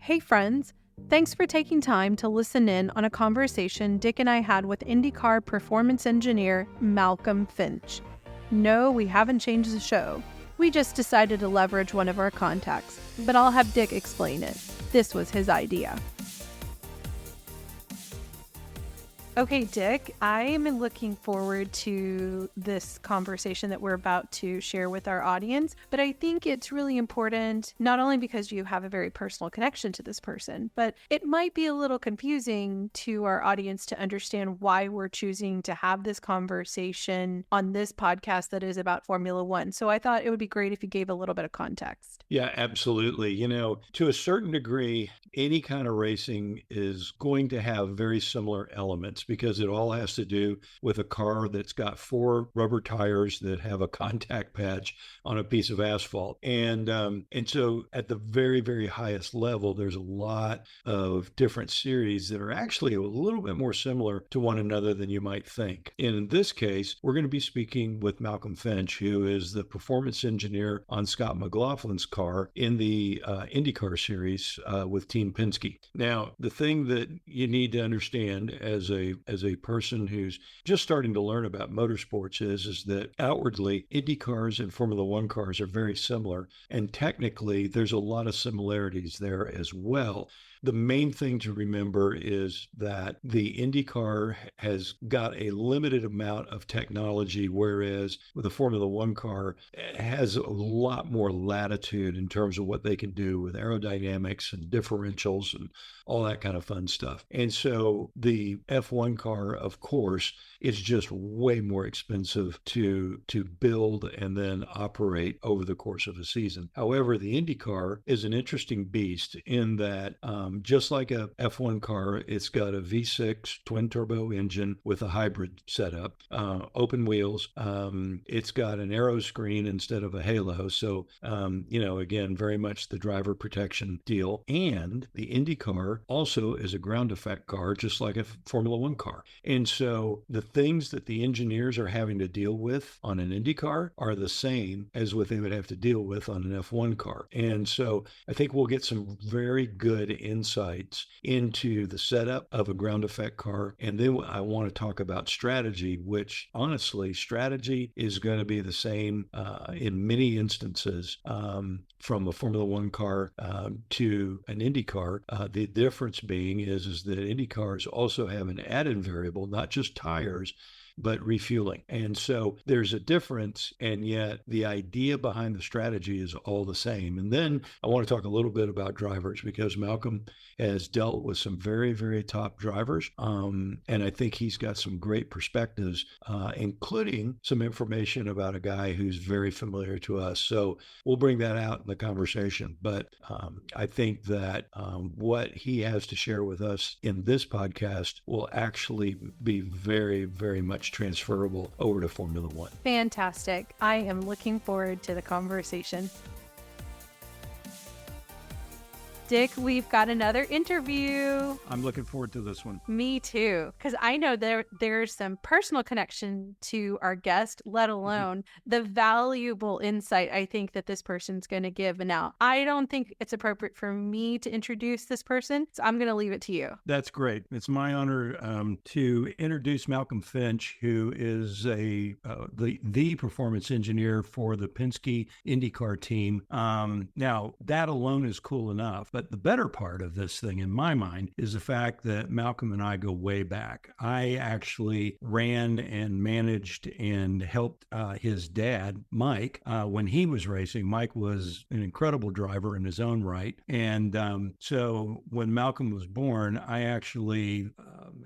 Hey friends, thanks for taking time to listen in on a conversation Dick and I had with IndyCar performance engineer Malcolm Finch. No, we haven't changed the show. We just decided to leverage one of our contacts, but I'll have Dick explain it. This was his idea. Okay, Dick, I am looking forward to this conversation that we're about to share with our audience, but I think it's really important, not only because you have a very personal connection to this person, but it might be a little confusing to our audience to understand why we're choosing to have this conversation on this podcast that is about Formula One. So I thought it would be great if you gave a little bit of context. Yeah, absolutely. To a certain degree, any kind of racing is going to have very similar elements because it all has to do with a car that's got 4 rubber tires that have a contact patch on a piece of asphalt. And so at the very, very highest level, there's a lot of different series that are actually a little bit more similar to one another than you might think. In this case, we're going to be speaking with Malcolm Finch, who is the performance engineer on Scott McLaughlin's car in the IndyCar series with Team Penske. Now, the thing that you need to understand as a person who's just starting to learn about motorsports is that outwardly, Indy cars and Formula One cars are very similar, and technically, there's a lot of similarities there as well. The main thing to remember is that the IndyCar has got a limited amount of technology, whereas with the Formula One car, it has a lot more latitude in terms of what they can do with aerodynamics and differentials and all that kind of fun stuff. And so the F1 car, of course, is just way more expensive to build and then operate over the course of a season. However, the IndyCar is an interesting beast in that just like a F1 car, it's got a V6 twin turbo engine with a hybrid setup, open wheels. It's got an aero screen instead of a halo. So, again, very much the driver protection deal. And the IndyCar also is a ground effect car, just like a Formula One car. And so the things that the engineers are having to deal with on an IndyCar are the same as what they would have to deal with on an F1 car. And so I think we'll get some very good insights into the setup of a ground effect car. And then I want to talk about strategy, which honestly, strategy is going to be the same in many instances from a Formula One car to an Indy car. The difference being is that Indy cars also have an added variable, not just tires, but refueling. And so there's a difference, and yet the idea behind the strategy is all the same. And then I want to talk a little bit about drivers because Malcolm has dealt with some very, very top drivers. And I think he's got some great perspectives, including some information about a guy who's very familiar to us. So we'll bring that out in the conversation. But I think that what he has to share with us in this podcast will actually be very, very much transferable over to Formula One. Fantastic. I am looking forward to the conversation. Dick, we've got another interview. I'm looking forward to this one. Me too, because I know there's some personal connection to our guest, let alone the valuable insight I think that this person's going to give. And now, I don't think it's appropriate for me to introduce this person, so I'm going to leave it to you. That's great. It's my honor to introduce Malcolm Finch, who is the performance engineer for the Penske IndyCar team. Now, that alone is cool enough. But the better part of this thing, in my mind, is the fact that Malcolm and I go way back. I actually ran and managed and helped his dad, Mike, when he was racing. Mike was an incredible driver in his own right. And so when Malcolm was born, I actually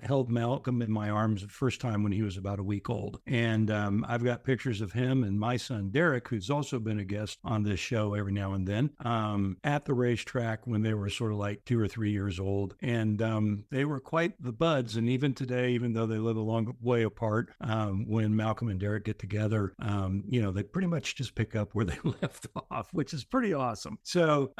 held Malcolm in my arms the first time when he was about a week old. And I've got pictures of him and my son, Derek, who's also been a guest on this show every now and then, at the racetrack when they were sort of like 2 or 3 years old. And they were quite the buds. And even today, even though they live a long way apart, when Malcolm and Derek get together, they pretty much just pick up where they left off, which is pretty awesome. So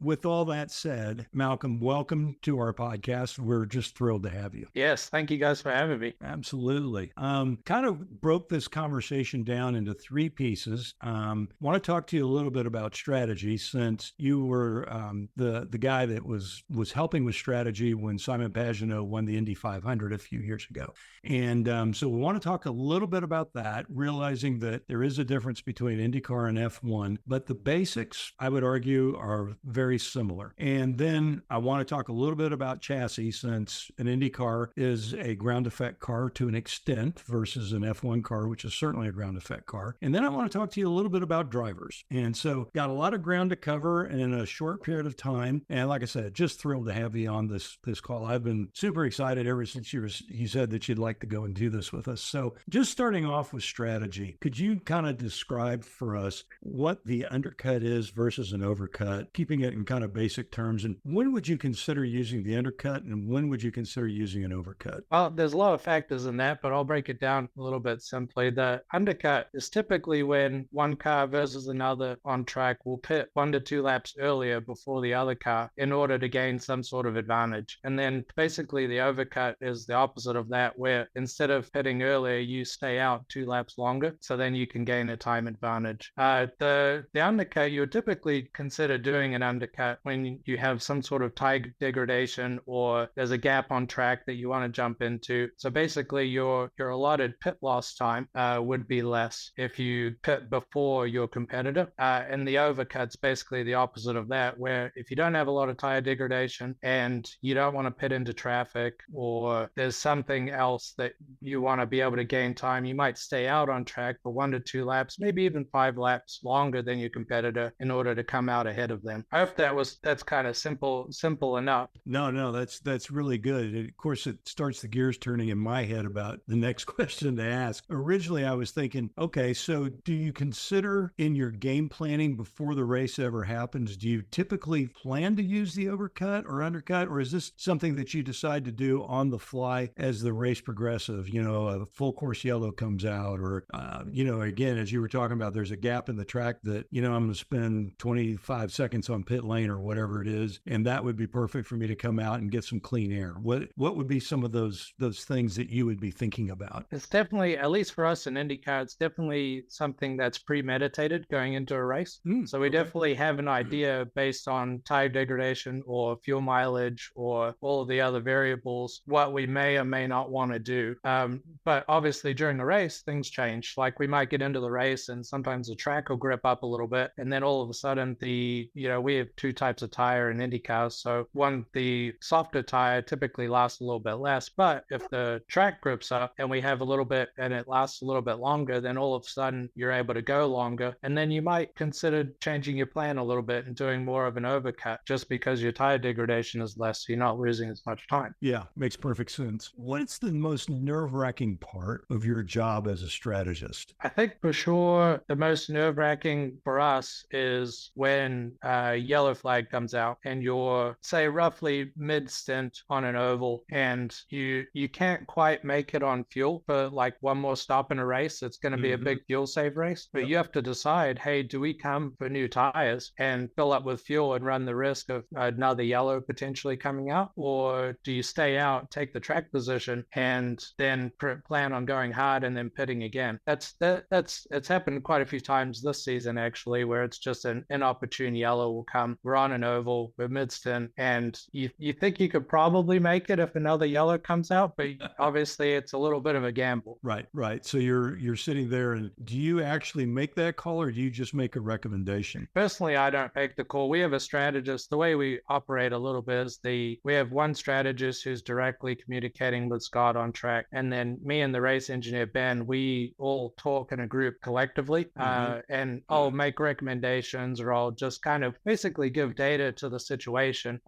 with all that said, Malcolm, welcome to our podcast. We're just thrilled to have you. Yes, thank you guys for having me. Absolutely. Kind of broke this conversation down into three pieces. Want to talk to you a little bit about strategy, since you were the guy that was helping with strategy when Simon Pagenaud won the Indy 500 a few years ago. And so we want to talk a little bit about that, realizing that there is a difference between IndyCar and F1, but the basics, I would argue, are very similar. And then I want to talk a little bit about chassis, since an IndyCar is a ground effect car to an extent versus an F1 car, which is certainly a ground effect car. And then I want to talk to you a little bit about drivers. And so got a lot of ground to cover in a short period of time. And like I said, just thrilled to have you on this call. I've been super excited ever since you said that you'd like to go and do this with us. So just starting off with strategy, could you kind of describe for us what the undercut is versus an overcut, keeping it in kind of basic terms? And when would you consider using the undercut, and when would you consider using an overcut? Well, there's a lot of factors in that, but I'll break it down a little bit simply. The undercut is typically when one car versus another on track will pit 1 to 2 laps earlier before the other car in order to gain some sort of advantage. And then basically the overcut is the opposite of that, where instead of pitting earlier, you stay out 2 laps longer, so then you can gain a time advantage. The undercut, you would typically consider doing an undercut when you have some sort of tire degradation or there's a gap on track that you want to jump into. So basically your allotted pit loss time would be less if you pit before your competitor. And the overcut's basically the opposite of that, where if you don't have a lot of tire degradation and you don't want to pit into traffic, or there's something else that you want to be able to gain time, you might stay out on track for 1 to 2 laps, maybe even 5 laps longer than your competitor in order to come out ahead of them. I hope that's kind of simple enough. No, that's really good. Of course, it starts the gears turning in my head about the next question to ask. Originally, I was thinking, okay, so do you consider in your game planning before the race ever happens, do you typically plan to use the overcut or undercut, or is this something that you decide to do on the fly as the race progresses? A full course yellow comes out, or, again, as you were talking about, there's a gap in the track that, I'm going to spend 25 seconds on pit lane or whatever it is, and that would be perfect for me to come out and get some clean air. What would be some of those things that you would be thinking about? It's definitely, at least for us in IndyCar, it's definitely something that's premeditated going into a race. So we definitely have an idea based on tire degradation or fuel mileage or all of the other variables, what we may or may not want to do. But obviously during the race, things change. Like we might get into the race and sometimes the track will grip up a little bit. And then all of a sudden we have 2 types of tire in IndyCar. So one, the softer tire typically lasts a little bit less, but if the track grips up and we have a little bit and it lasts a little bit longer, then all of a sudden you're able to go longer. And then you might consider changing your plan a little bit and doing more of an overcut just because your tire degradation is less, so you're not losing as much time. Yeah, makes perfect sense. What's the most nerve-wracking part of your job as a strategist? I think for sure the most nerve-wracking for us is when a yellow flag comes out and you're, say, roughly mid-stint on an oval and you can't quite make it on fuel for like one more stop in a race. It's going to be a big fuel save race, but you have to decide, hey, do we come for new tires and fill up with fuel and run the risk of another yellow potentially coming out? Or do you stay out, take the track position, and then plan on going hard and then pitting again? It's happened quite a few times this season, actually, where it's just an inopportune yellow will come. We're on an oval, we're mid-stint, and you think you could probably make it if another yellow comes out, but obviously it's a little bit of a gamble. Right. So you're sitting there, and do you actually make that call, or do you just make a recommendation? Personally, I don't make the call. We have a strategist. The way we operate a little bit is we have one strategist who's directly communicating with Scott on track, and then me and the race engineer Ben, we all talk in a group collectively, and I'll make recommendations, or I'll just kind of basically give data to the situation,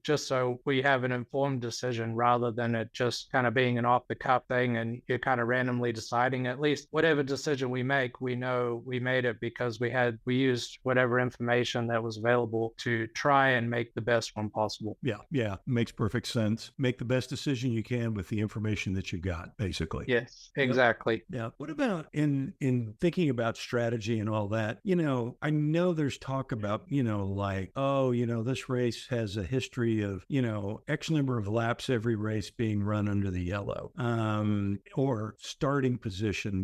just so we have an informed decision rather than it just kind of being an off-the-cuff thing and you're kind of randomly deciding. At least whatever decision we make, we know we made it because we used whatever information that was available to try and make the best one possible. Yeah, makes perfect sense. Make the best decision you can with the information that you got, basically. Yes, exactly. Yeah. What about in thinking about strategy and all that? I know there's talk about, this race has a history of, X number of laps every race. race being run under the yellow, or starting position.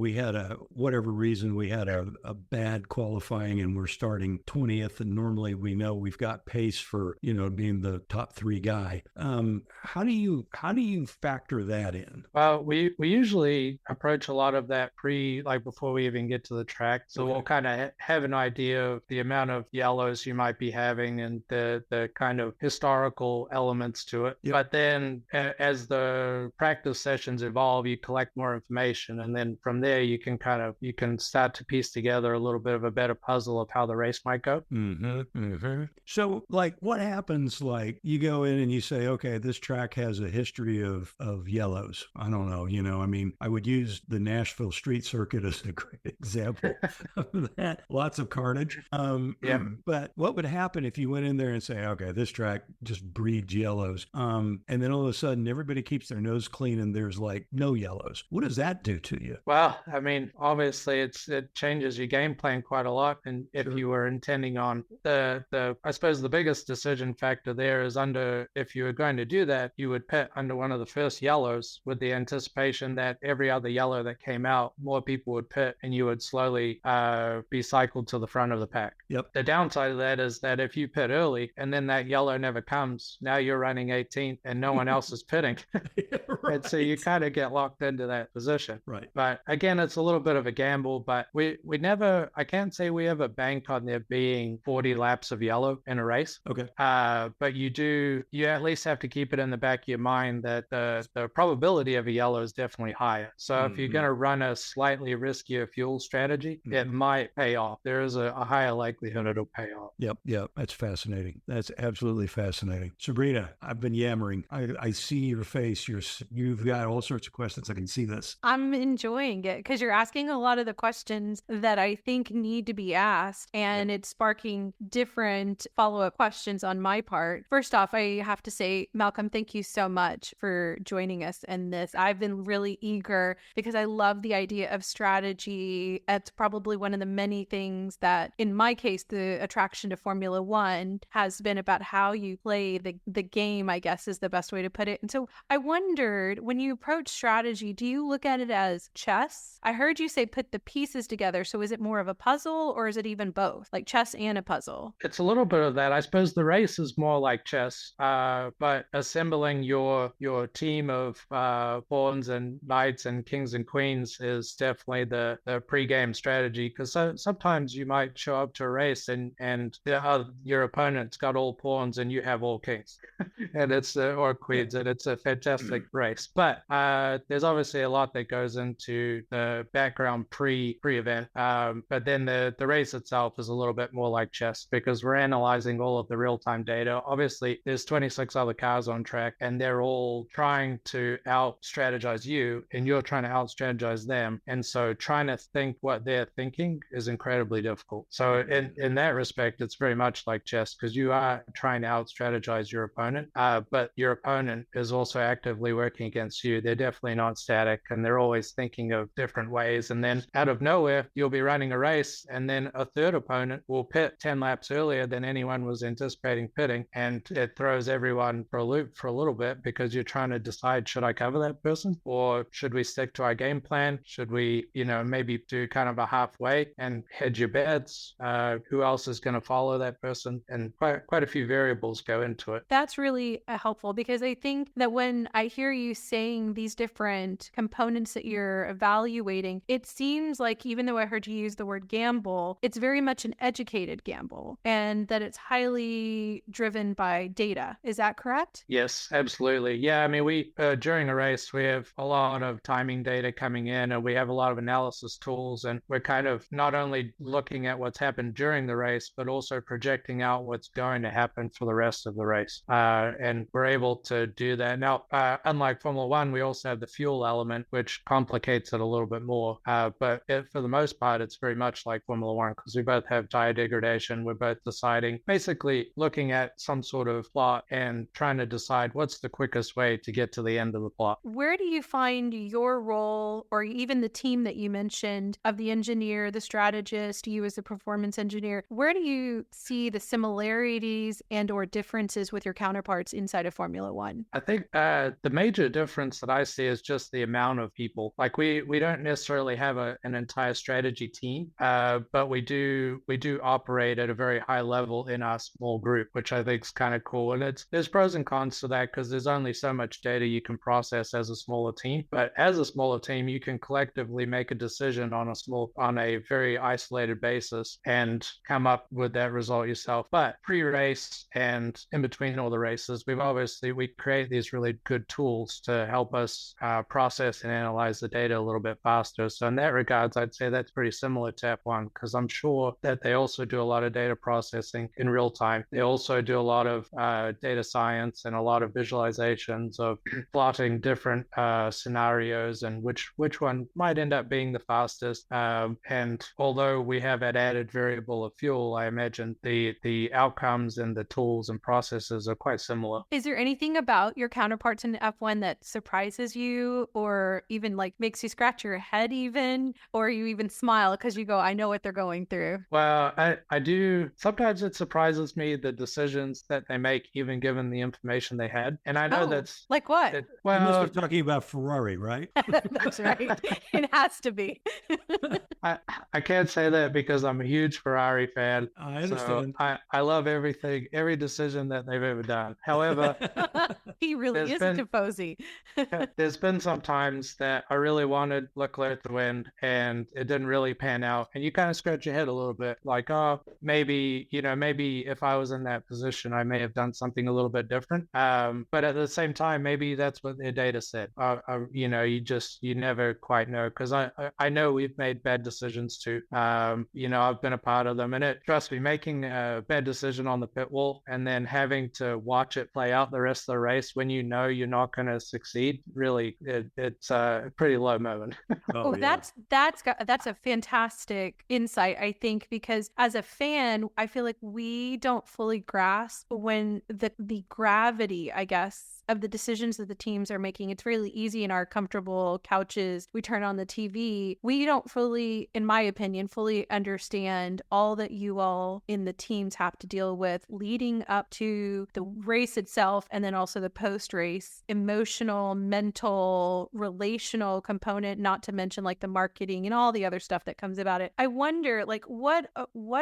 We had whatever reason we had a bad qualifying and we're starting 20th, and normally we know we've got pace for being the top 3 guy. How do you factor that in? Well, we usually approach a lot of that before we even get to the track. So Okay. we'll kind of have an idea of the amount of yellows you might be having and the kind of historical elements to it. Yep. But then as the practice sessions evolve, you collect more information. And then from there, you can start to piece together a little bit of a better puzzle of how the race might go. Mm-hmm, mm-hmm. So what happens, you go in and you say, okay, this track has a history of yellows. I don't know, I would use the Nashville street circuit as a great example of that. Lots of carnage. Yeah. But what would happen if you went in there and say, okay, this track just breeds yellows. And then all of a sudden everybody keeps their nose clean and there's no yellows. What does that do to you? Well, obviously it changes your game plan quite a lot. And if Sure. you were intending on I suppose the biggest decision factor there is if you were going to do that, you would pit under one of the first yellows with the anticipation that every other yellow that came out, more people would pit and you would slowly be cycled to the front of the pack. Yep. The downside of that is that if you pit early and then that yellow never comes, now you're running 18th and no one else is pitting. Right. And so you kind of get locked into that position. Right. But again, it's a little bit of a gamble, but I can't say we ever bank on there being 40 laps of yellow in a race. Okay. But you at least have to keep it in the back of your mind that the probability of a yellow is definitely higher. So if you're going to run a slightly riskier fuel strategy, it might pay off. There is a higher likelihood it'll pay off. Yep. That's fascinating. That's absolutely fascinating. Sabrina, I've been yammering. I see your face. You've got all sorts of questions. I can see this. I'm enjoying it because you're asking a lot of the questions that I think need to be asked, and it's sparking different follow-up questions on my part. First off, I have to say, Malcolm, thank you so much for joining us in this. I've been really eager because I love the idea of strategy. It's probably one of the many things that, in my case, the attraction to Formula One has been about how you play the game, I guess is the best way to put it. And so I wondered, when you approach strategy, do you look at it as chess? I heard you say put the pieces together. So is it more of a puzzle or is it even both, like chess and a puzzle? It's a little bit of that. I suppose the race is more like chess, but assembling your team of pawns and knights and kings and queens is definitely the pre-game strategy, because sometimes you might show up to a race and your opponent's got all pawns and you have all kings and or queens, and it's a fantastic race. But there's obviously a lot that goes into the background pre-event. But then the race itself is a little bit more like chess, because we're analyzing all of the real-time data. Obviously, there's 26 other cars on track, and they're all trying to out-strategize you, and you're trying to out-strategize them. And so trying to think what they're thinking is incredibly difficult. So in that respect, it's very much like chess, because you are trying to out-strategize your opponent, but your opponent is also actively working against you. They're definitely not static, and they're always thinking of different ways. And then out of nowhere, you'll be running a race, and then a third opponent will pit 10 laps earlier than anyone was anticipating pitting, and it throws everyone for a loop for a little bit, because you're trying to decide, should I cover that person, or should we stick to our game plan? Should we, maybe do kind of a halfway and hedge your bets? Who else is going to follow that person? And quite a few variables go into it. That's really helpful, because I think that when I hear you saying these different components that you're evaluating, it seems like, even though I heard you use the word gamble, it's very much an educated gamble, and that it's highly driven by data. Is that correct? Yes, absolutely. Yeah, I mean, we during a race, we have a lot of timing data coming in, and we have a lot of analysis tools, and we're kind of not only looking at what's happened during the race, but also projecting out what's going to happen for the rest of the race. And we're able to do that. Now, unlike like Formula One, we also have the fuel element, which complicates it a little bit more. For the most part, it's very much like Formula One because we both have tire degradation. We're both deciding, basically looking at some sort of plot and trying to decide what's the quickest way to get to the end of the plot. Where do you find your role, or even the team that you mentioned, of the engineer, the strategist, you as a performance engineer? Where do you see the similarities and or differences with your counterparts inside of Formula One? I think the major difference that I see is just the amount of people. Like we don't necessarily have an entire strategy team, but we do operate at a very high level in our small group, which I think is kind of cool. And there's pros and cons to that because there's only so much data you can process as a smaller team. But as a smaller team, you can collectively make a decision on a very isolated basis and come up with that result yourself. But pre-race and in between all the races, we create these really good tools to help us process and analyze the data a little bit faster. So in that regards, I'd say that's pretty similar to F1 because I'm sure that they also do a lot of data processing in real time. They also do a lot of data science and a lot of visualizations of plotting different scenarios and which one might end up being the fastest. And although we have that added variable of fuel, I imagine the outcomes and the tools and processes are quite similar. Is there anything about your counterparts in F1 that surprises you or even like makes you scratch your head even, or you even smile because you go, I know what they're going through? Well, I do. Sometimes it surprises me the decisions that they make, even given the information they had. And I know that's like what? You must be talking about Ferrari, right? That's right. It has to be. I can't say that because I'm a huge Ferrari fan. I understand. So I love every decision that they've ever done. However, he really is a tifosi. There's been some times that I really wanted Leclerc to win and it didn't really pan out. And you kind of scratch your head a little bit like, oh, maybe if I was in that position, I may have done something a little bit different. But at the same time, maybe that's what their data said. You never quite know because I know we've made bad decisions too. I've been a part of them, and trust me, making a bad decision on the pit wall and then having to watch it play out the rest of the race when you know you're not going to succeed, really, it's a pretty low moment. Yeah. That's a fantastic insight, I think, because as a fan, I feel like we don't fully grasp when the gravity, I guess, of the decisions that the teams are making. It's really easy in our comfortable couches. We turn on the TV. We don't fully, in my opinion, fully understand all that you all in the teams have to deal with leading up to the race itself and then also the post-race emotional, mental, relational component, not to mention like the marketing and all the other stuff that comes about it. I wonder, like, what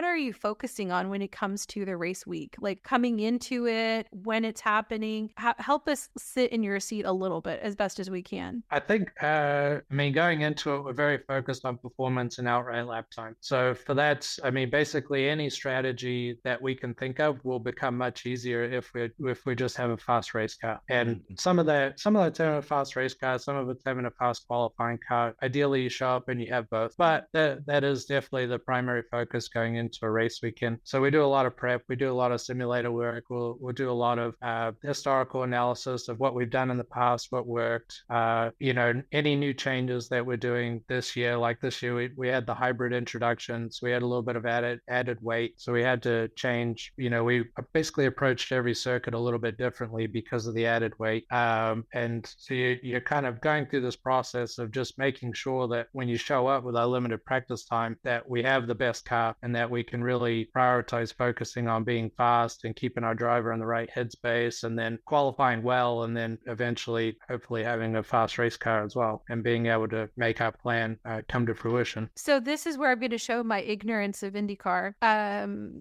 are you focusing on when it comes to the race week? Like coming into it, when it's happening, help us sit in your seat a little bit as best as we can. I think, going into it, we're very focused on performance and outright lap time. So for that, basically any strategy that we can think of will become much easier if we just have a fast race car. And some of that's having a fast race car, some of it's having a fast qualifying car. Ideally, you show up and you have both. But that is definitely the primary focus going into a race weekend. So we do a lot of prep. We do a lot of simulator work. We'll do a lot of historical analysis of what we've done in the past, what worked, any new changes that we're doing this year. Like this year, we had the hybrid introductions. We had a little bit of added weight. So we had to change, we basically approached every circuit a little bit differently because of the added weight. And so you're kind of going through this process of just making sure that when you show up with our limited practice time, that we have the best car and that we can really prioritize focusing on being fast and keeping our driver in the right headspace and then qualifying well and then eventually hopefully having a fast race car as well and being able to make our plan come to fruition. So this is where I'm going to show my ignorance of IndyCar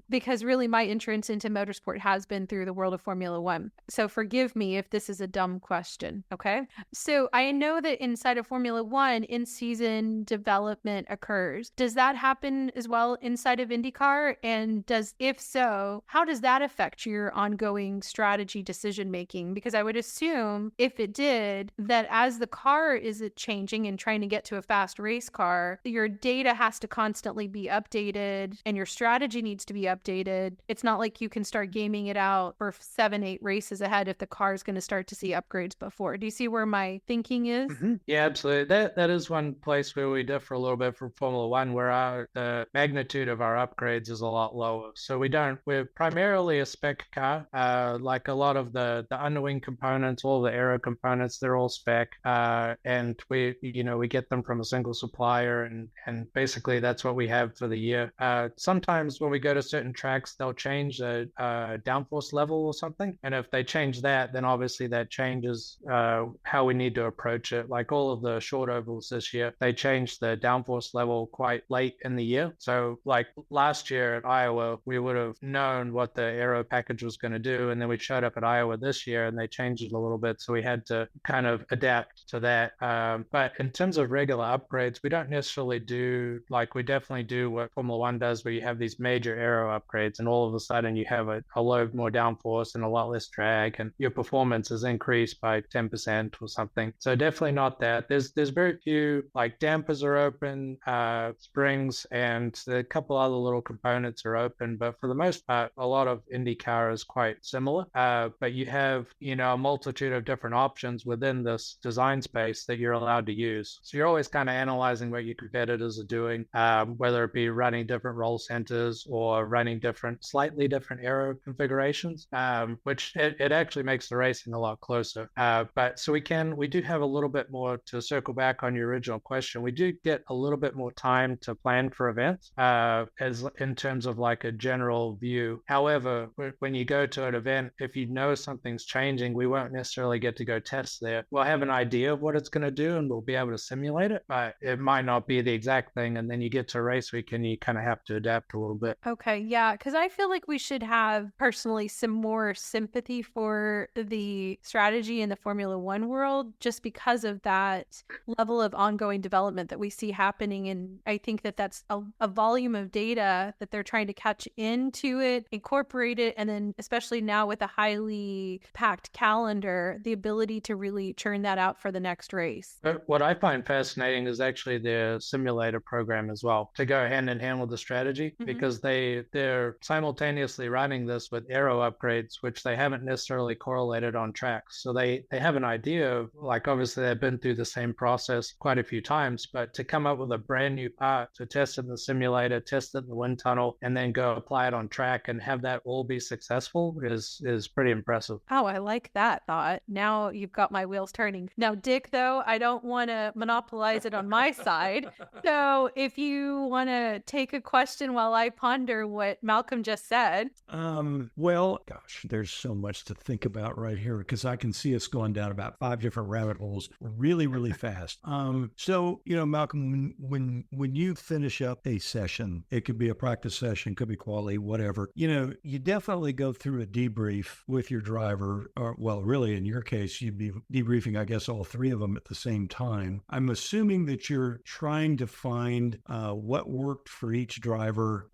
because really my entrance into motorsport has been through the world of Formula One. So forgive me if this is a dumb question, okay? So I know that inside of Formula One, in-season development occurs. Does that happen as well inside of IndyCar? And if so, how does that affect your ongoing strategy decision-making? Because I would assume if it did, that as the car is changing and trying to get to a fast race car, your data has to constantly be updated and your strategy needs to be updated. It's not like you can start gaming it out for 7-8 races ahead if the car is going to start to see upgrades before. Do you see where my thinking is? Yeah, absolutely. That is one place where we differ a little bit from Formula One, where the magnitude of our upgrades is a lot lower. So we're primarily a spec car. Like a lot of the underwing components, all the aero components, they're all spec. And we get them from a single supplier, and basically that's what we have for the year. Sometimes when we go to certain tracks, they'll change the downforce level or something. And if they change that, then obviously that changes how we need to approach it. Like all of the short ovals this year, they changed the downforce level quite late in the year. So like last year at Iowa, we would have known what the aero package was going to do. And then we showed up at Iowa this year and they changed it a little bit. So we had to kind of adapt to that. But in terms of regular upgrades, we don't necessarily do, like we definitely do what Formula One does, where you have these major aero upgrades and all of a sudden you have a load more downforce and a lot less drag and your performance is increased by 10% or something. So definitely not that. There's very few, like dampers are open, springs, and a couple other little components are open. But for the most part, a lot of IndyCar is quite similar. But you have, a multitude of different options within this design space that you're allowed to use. So you're always kind of analyzing what your competitors are doing, whether it be running different roll centers or running slightly different aero configurations, which it actually makes the racing a lot closer. But so we do have a little bit more, to circle back on your original question, we do get a little bit more time to plan for events as in terms of like a general view. However, when you go to an event, if you know something's changing, we won't necessarily get to go test there. We'll have an idea of what it's going to do and we'll be able to simulate it, but it might not be the exact thing. And then you get to race week and you kind of have to adapt a little bit. Okay, yeah, because I feel like we should have personally some more sympathy for the strategy in the Formula One world, just because of that level of ongoing development that we see happening. And I think that that's a volume of data that they're trying to catch into it, incorporate it, and then especially now with a highly packed calendar, the ability to really churn that out for the next race. But what I find fascinating is actually their simulator program as well, to go hand in hand with the strategy, because they're simultaneously running this with aero upgrades, which they haven't necessarily correlated on tracks. So they have an idea of, like, obviously they've been through the same process quite a few times, but to come up with a brand new part to test it in the simulator, test it in the wind tunnel, and then go apply it on track and have that all be successful is pretty impressive. Oh, I like that thought. Now you've got my wheels turning. Now, Dick, though, I don't want to monopolize it on my side. So if you want to take a question while I ponder what Malcolm just said. Well, gosh, there's so much to think about right here, because I can see us going down about 5 different rabbit holes really, really fast. So, Malcolm, when you finish up a session, it could be a practice session, could be quali, whatever, you definitely go through a debrief with your driver, or, well, really in your case, you'd be debriefing, I guess, all 3 of them at the same time. I'm assuming that you're trying to find what worked for each driver,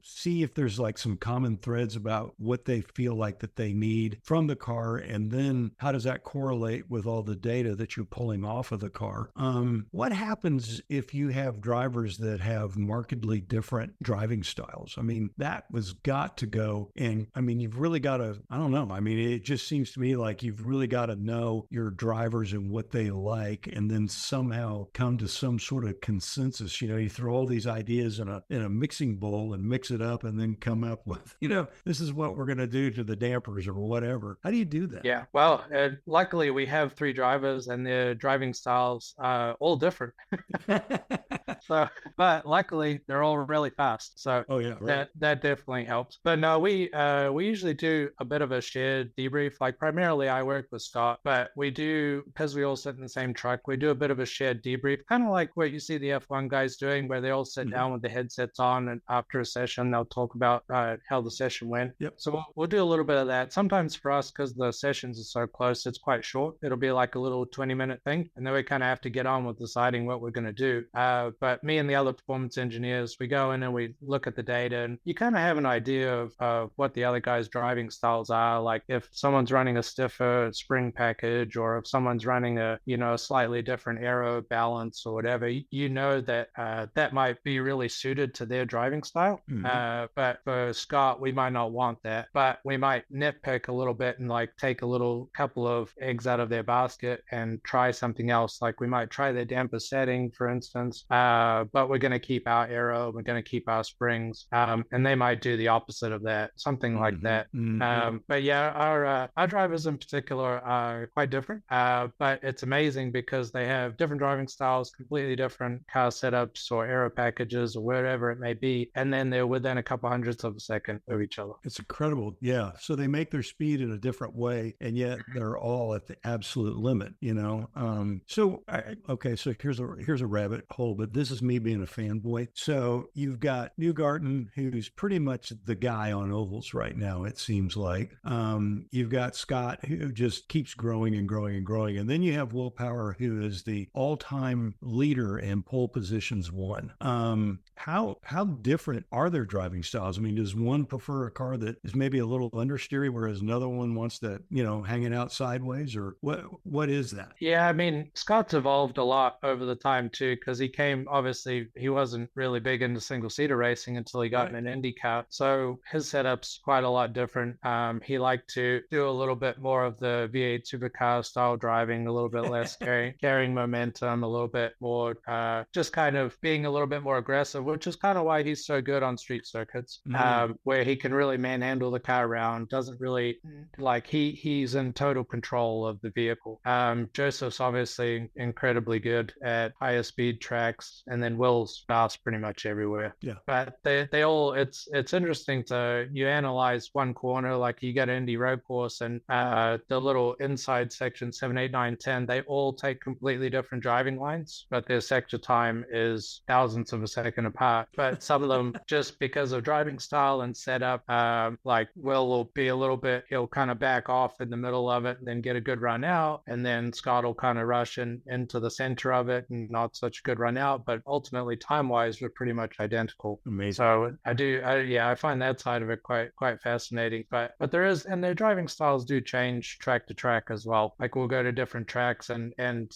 see if there's like some common threads about what they feel like that they need from the car, and then how does that correlate with all the data that you're pulling off of the car. What happens if you have drivers that have markedly different driving styles? I mean, that was got to go, and I mean, you've really got to, I don't know, I mean, it just seems to me like you've really got to know your drivers and what they like, and then somehow come to some sort of consensus. You throw all these ideas in a mixing bowl and mix it up, and then come up with, this is what we're going to do to the dampers or whatever. How do you do that? Yeah, well, luckily we have 3 drivers and their driving styles are all different. So, but luckily they're all really fast. So that definitely helps. But no, we usually do a bit of a shared debrief. Like primarily I work with Scott, but we do, because we all sit in the same truck, we do a bit of a shared debrief, kind of like what you see the F1 guys doing, where they all sit down with the headsets on, and after a session they'll talk about how the session went. So we'll do a little bit of that. Sometimes for us, because the sessions are so close, it's quite short. It'll be like a little 20-minute thing, and then we kind of have to get on with deciding what we're going to do. But but me and the other performance engineers, we go in and we look at the data, and you kind of have an idea of what the other guy's driving styles are. Like if someone's running a stiffer spring package, or if someone's running a, a slightly different aero balance or whatever, that that might be really suited to their driving style. But for Scott, we might not want that, but we might nitpick a little bit and like take a couple of eggs out of their basket and try something else. Like we might try their damper setting, for instance, but we're going to keep our aero, we're going to keep our springs, and they might do the opposite of that, something like that. But yeah, our drivers in particular are quite different, but it's amazing because they have different driving styles, completely different car setups or aero packages or wherever it may be, and then they're within a couple hundredths of a second of each other. It's incredible. Yeah. So they make their speed in a different way, and yet they're all at the absolute limit, So here's a rabbit hole, but this is me being a fanboy. So you've got Newgarden, who's pretty much the guy on ovals right now, it seems like. You've got Scott, who just keeps growing and growing and growing. And then you have Will Power, who is the all-time leader in pole positions won. How different are their driving styles? I mean, does one prefer a car that is maybe a little understeery, whereas another one wants to, hanging out sideways, or what is that? Yeah, I mean, Scott's evolved a lot over the time too, because he wasn't really big into single-seater racing until he got in an IndyCar. So his setup's quite a lot different. He liked to do a little bit more of the V8 supercar style driving, a little bit less carrying momentum, a little bit more just kind of being a little bit more aggressive, which is kind of why he's so good on street circuits, where he can really manhandle the car around, doesn't really, like he's in total control of the vehicle. Joseph's obviously incredibly good at higher speed tracks, and then Will's fast pretty much everywhere. Yeah. But they all, it's interesting you analyze one corner, like you get an Indy road course, and the little inside section 7, 8, 9, 10, they all take completely different driving lines, but their sector time is thousandths of a second apart. But some of them, just because of driving style and setup, like Will be a little bit, he'll kind of back off in the middle of it and then get a good run out, and then Scott will kind of rush into the center of it and not such a good run out, but ultimately time-wise we're pretty much identical. Amazing. So I find that side of it quite fascinating. But there is, and their driving styles do change track to track as well. Like we'll go to different tracks, and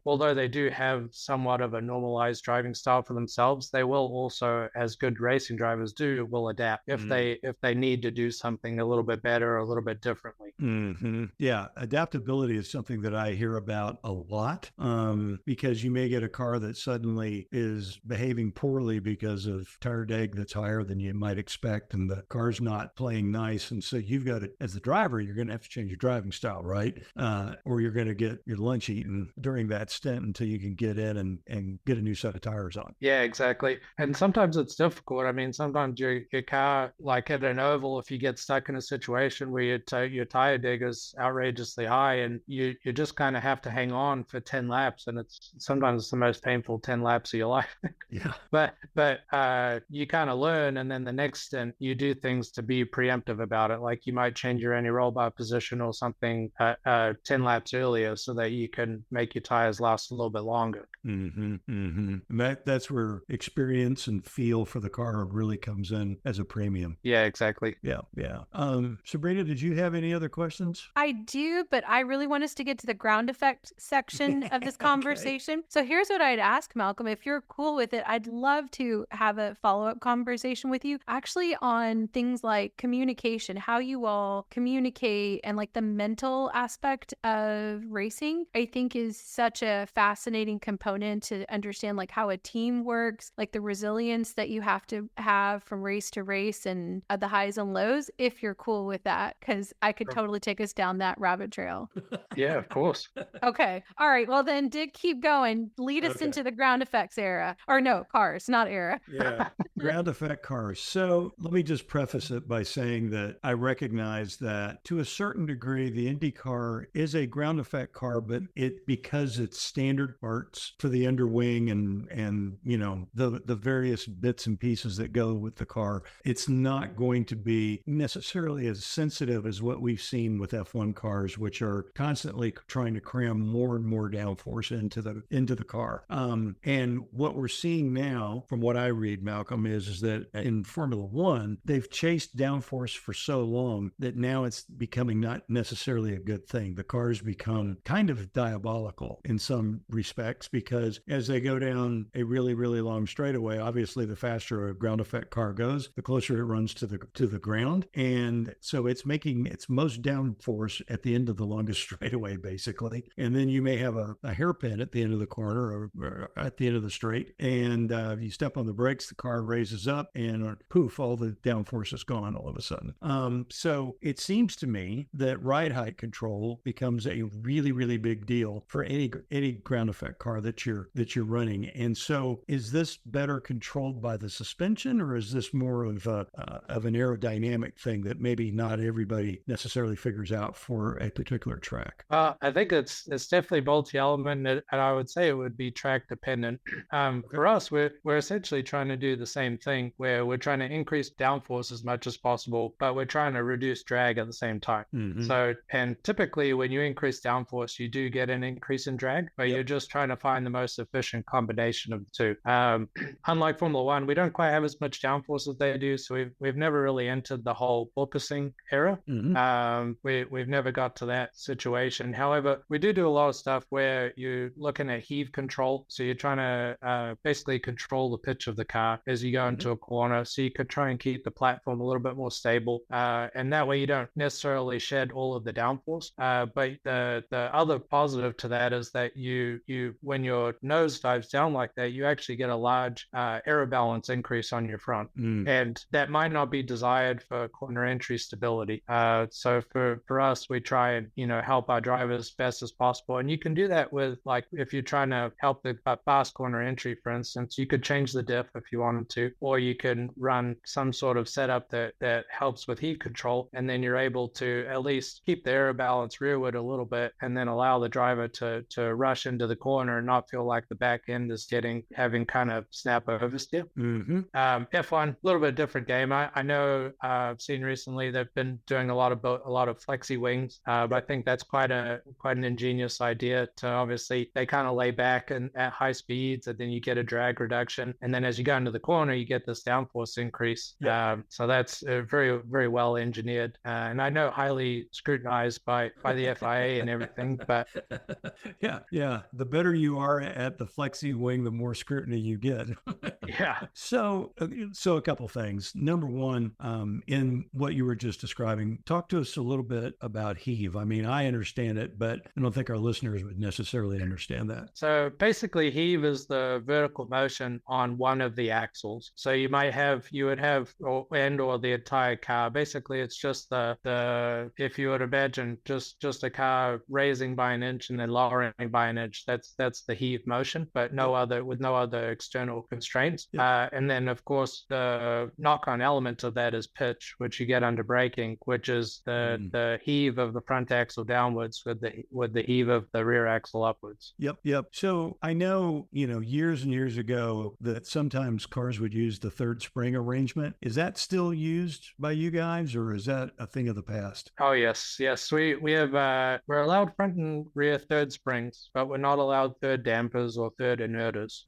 although they do have somewhat of a normalized driving style for themselves, they will also, as good racing drivers do, will adapt if they need to do something a little bit better or a little bit differently. Yeah, adaptability is something that I hear about a lot, because you may get a car that suddenly is behaving poorly because of tire deg that's higher than you might expect, and the car's not playing nice, and so you've got to, as the driver, you're going to have to change your driving style, right? Or you're going to get your lunch eaten during that stint until you can get in and get a new set of tires on. Yeah, exactly. And sometimes it's difficult. I mean, sometimes your car, like at an oval, if you get stuck in a situation where your tire deg is outrageously high, and you just kind of have to hang on for 10 laps, and sometimes it's the most painful 10 laps of your life. Yeah. But you kind of learn, and then the next stint you do things to be preemptive about it. Like you might change your anti-roll bar position or something 10 laps earlier so that you can make your tires last a little bit longer. And that's where experience and feel for the car really comes in as a premium. Yeah, exactly. Yeah. Sabrina, did you have any other questions? I do, but I really want us to get to the ground effect section of this conversation. Okay. So here's what I'd ask, Malcolm. If you're cool with it, I'd love to have a follow-up conversation with you, actually on things like communication, how you all communicate, and like the mental aspect of racing, I think is such a fascinating component to understand, like how a team works, like the resilience that you have to have from race to race, and the highs and lows, if you're cool with that, because I could totally take us down that rabbit trail. Yeah, of course. Okay. All right. Well, then, Dick, keep going. Lead us into the ground effects era. Or no, cars, not era. Yeah. Ground effect cars. So let me just preface it by saying that I recognize that to a certain degree, the Indy car is a ground effect car, but because it's standard parts for the underwing and the various bits and pieces that go with the car, it's not going to be necessarily as sensitive as what we've seen with F1 cars, which are constantly trying to cram more and more downforce into the car. And what we're seeing now, from what I read, Malcolm, is that in Formula One, they've chased downforce for so long that now it's becoming not necessarily a good thing. The cars become kind of diabolical in some respects because as they go down a really, really long straightaway, obviously the faster a ground effect car goes, the closer it runs to the ground. And so it's making its most downforce at the end of the longest straightaway, basically. And then you may have a hairpin at the end of the corner or at the end of the straight. And you step on the brakes, the car raises up and poof, all the downforce is gone all of a sudden. So it seems to me that ride height control becomes a really, really big deal for any ground effect car that you're running. And so is this better controlled by the suspension, or is this more of an aerodynamic thing that maybe not everybody necessarily figures out for a particular track? I think it's definitely multi-element, and I would say it would be track dependent. For us, we're essentially trying to do the same thing, where we're trying to increase downforce as much as possible, but we're trying to reduce drag at the same time. Mm-hmm. So, and typically when you increase downforce, you do get an increase in drag, but you're just trying to find the most efficient combination of the two. Unlike Formula One, we don't quite have as much downforce as they do, so we've never really entered the whole porpoising era. Mm-hmm. We've never got to that situation. However, we do a lot of stuff where you're looking at heave control. So you're trying to basically control the pitch of the car as you go into a corner. So you could try and keep the platform a little bit more stable. And that way you don't necessarily shed all of the downforce. But the other positive to that is that you when your nose dives down like that, you actually get a large aero balance increase on your front. And that might not be desired for corner entry stability. So for us, we try and, help our drivers as best as possible. And you can do that with, like, if you're trying to help the fast corner entry, for instance, you could change the diff if you wanted to, or you can run some sort of setup that helps with heave control. And then you're able to at least keep the aero balance rearward a little bit and then allow the driver to rush into the corner and not feel like the back end is having kind of snap oversteer. F1, a little bit different game. I know I've seen recently they've been doing a lot of flexi wings, but I think that's quite an ingenious idea. To obviously they kind of lay back and at high speeds, and then you get a drag reduction, and then as you go into the corner, you get this downforce increase. So that's very, very well engineered, and I know highly scrutinized by the FIA and everything. But yeah, the better you are at the flexi wing, the more scrutiny you get. So a couple things. Number one, in what you were just describing, talk to us a little bit about heave. I mean, I understand it, but I don't think our listeners would necessarily understand that. So basically, heave is the vertical motion on one of the axles. So you would have or the entire car. Basically, it's just the if you would imagine just a car raising by an inch and then lowering by an inch. That's the heave motion, but with no other external constraints. And then of course the knock-on element of that is pitch, which you get under braking, which is the heave of the front axle downwards with the heave of the rear axle upwards. Yep. So I know, years and years ago that sometimes cars would use the third spring arrangement. Is that still used by you guys, or is that a thing of the past? Oh, yes. We have, we're allowed front and rear third springs, but we're not allowed third dampers or third inerters,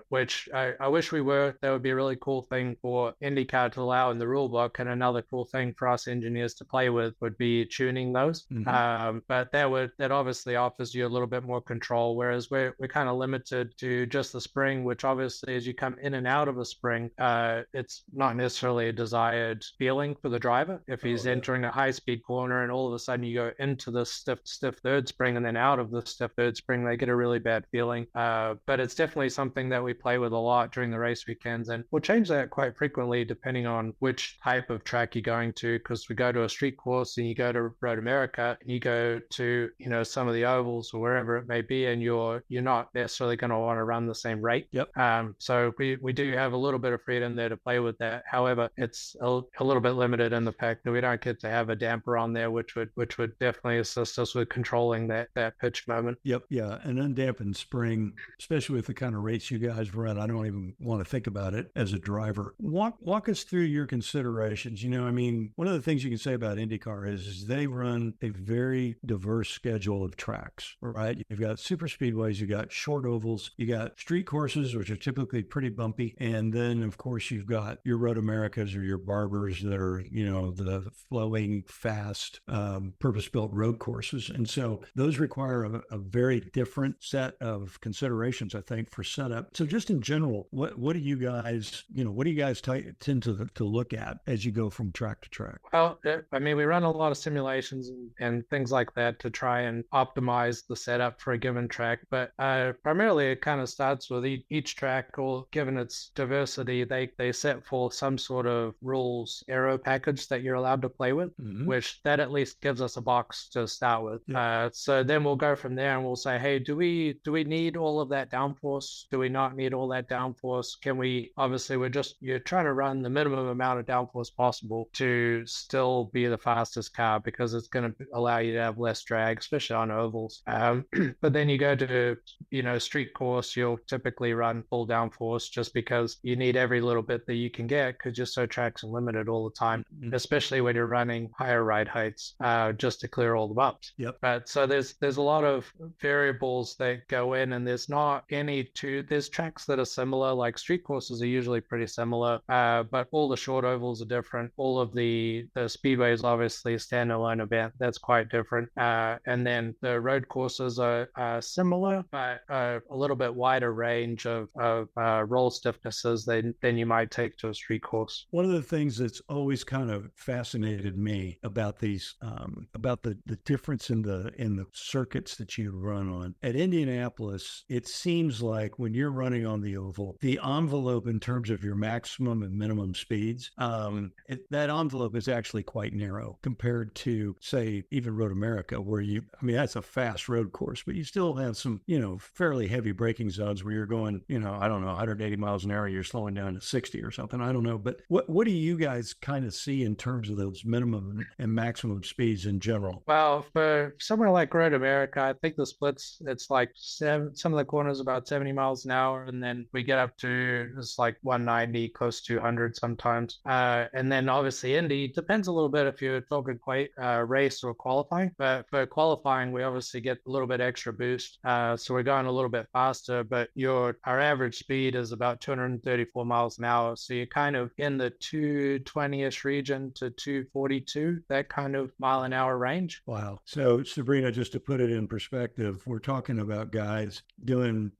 which I wish we were. That would be a really cool thing for IndyCar to allow in the rule book. And another cool thing for us engineers to play with would be tuning those. But that obviously offers you a little bit more control, whereas we're kind of limited to just the spring, which obviously as you come in and out of a spring, it's not necessarily a desired feeling for the driver. If he's entering a high-speed corner and all of a sudden you go into the stiff third spring and then out of the stiff third spring, they get a really bad feeling. But it's definitely something that we play with a lot during the race weekends, and we'll change that quite frequently depending on which type of track you're going to, because we go to a street course and you go to Road America and you go to some of the ovals or wherever it may be, and you're not necessarily going to want to run the same rate. Yep. So we do have have a little bit of freedom there to play with that. However, it's a little bit limited in the fact that we don't get to have a damper on there, which would definitely assist us with controlling that pitch moment. Yep. Yeah. An undampened spring, especially with the kind of race you guys run, I don't even want to think about it as a driver. Walk us through your considerations. I mean, one of the things you can say about IndyCar is they run a very diverse schedule of tracks, right? You've got super speedways, you got short ovals, you got street courses, which are typically pretty bumpy. And then, of course, you've got your Road Americas or your Barbers that are, the flowing, fast, purpose-built road courses. And so those require a very different set of considerations, I think, for setup. So just in general, what do you guys, tend to look at as you go from track to track? Well, I mean, we run a lot of simulations and things like that to try and optimize the setup for a given track. But primarily, it kind of starts with each track, or given its diversity, they set forth some sort of rules aero package that you're allowed to play with, which that at least gives us a box to start with. Yeah. So then we'll go from there and we'll say, hey, do we need all of that downforce? Do we not need all that downforce? Can we, obviously, you're trying to run the minimum amount of downforce possible to still be the fastest car, because it's going to allow you to have less drag, especially on ovals. But then you go to, street course, you'll typically run full downforce just because you need every little bit that you can get, because just so tracks are limited all the time, especially when you're running higher ride heights, just to clear all the bumps. Yep. But so there's a lot of variables that go in, and there's tracks that are similar, like street courses are usually pretty similar, but all the short ovals are different. All of the speedways, obviously, standalone event, that's quite different. And then the road courses are similar, but a little bit wider range of roll stiffnesses than you might take to a street course. One of the things that's always kind of fascinated me about these, about the difference in the circuits that you run on at Indianapolis, it seems like when you're running on the oval, the envelope in terms of your maximum and minimum speeds, that envelope is actually quite narrow compared to, say, even Road America, where that's a fast road course, but you still have some, fairly heavy braking zones where you're going, I don't know, 180 miles an hour, you're slowing down to 60 or something. I don't know. But what do you guys kind of see in terms of those minimum and maximum speeds in general? Well, for somewhere like Road America, I think the splits, it's like some of the corners about 70 miles an hour, and then we get up to, it's like 190, close to 200 sometimes. And then obviously Indy, depends a little bit if you're talking race or qualifying. But for qualifying, we obviously get a little bit extra boost. So we're going a little bit faster, but our average speed is about 234 miles an hour. So you're kind of in the 220-ish region to 242, that kind of mile an hour range. Wow. So Sabrina, just to put it in perspective, we're talking about guys doing,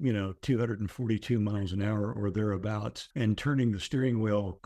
242 miles an hour or thereabouts, and turning the steering wheel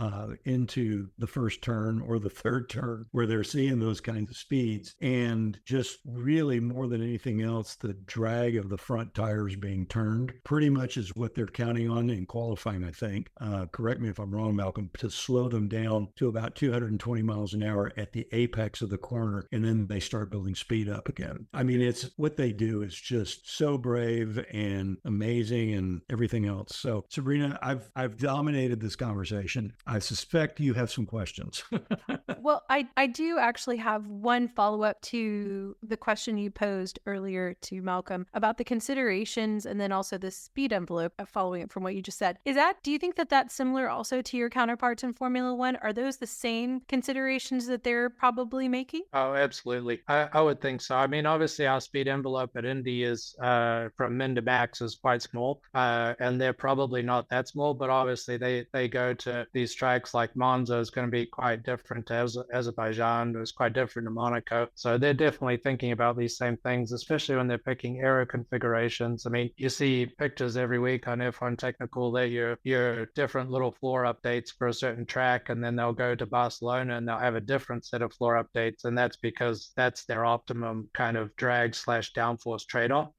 into the first turn or the third turn where they're seeing those kinds of speeds. And just really more than anything else, the drag of the front tires being turned pretty much is what they're counting on in qualifying, I think. Correct me if I'm wrong, Malcolm, to slow them down to about 220 miles an hour at the apex of the corner, and then they start building speed up again. I mean, it's what they do is just so brave and amazing and everything else. So Sabrina, I've dominated this conversation. I suspect you have some questions. Well, I do actually have one follow-up to the question you posed earlier to Malcolm about the considerations and then also the speed envelope, following it from what you just said. Do you think that that's similar also to your counterparts in Formula One? Are those the same considerations that they're probably making? Oh, absolutely. I would think so. I mean, obviously our speed envelope at Indy is from min to max is quite small, and they're probably not that small, but obviously they go to these tracks like Monza is going to be quite different to Azerbaijan. It's quite different to Monaco. So they're definitely thinking about these same things, especially when they're picking aero configurations. I mean, you see pictures every week on F1 Technical that your different little floor updates for a certain track, and then they'll go to Barcelona and they'll have a different set of floor updates, and that's because that's their optimum kind of drag / downforce trade-off.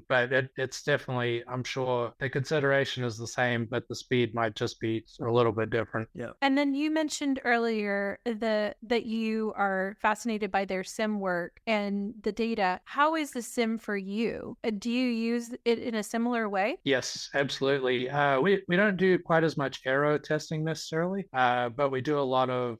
But it's definitely, I'm sure the consideration is the same, but the speed might just be a little bit different. Yeah. And then you mentioned earlier that you are fascinated by their sim work and the data. How is the sim for you? Do you use it in a similar way? Yes, absolutely. We don't do do quite as much aero testing necessarily, but we do a lot of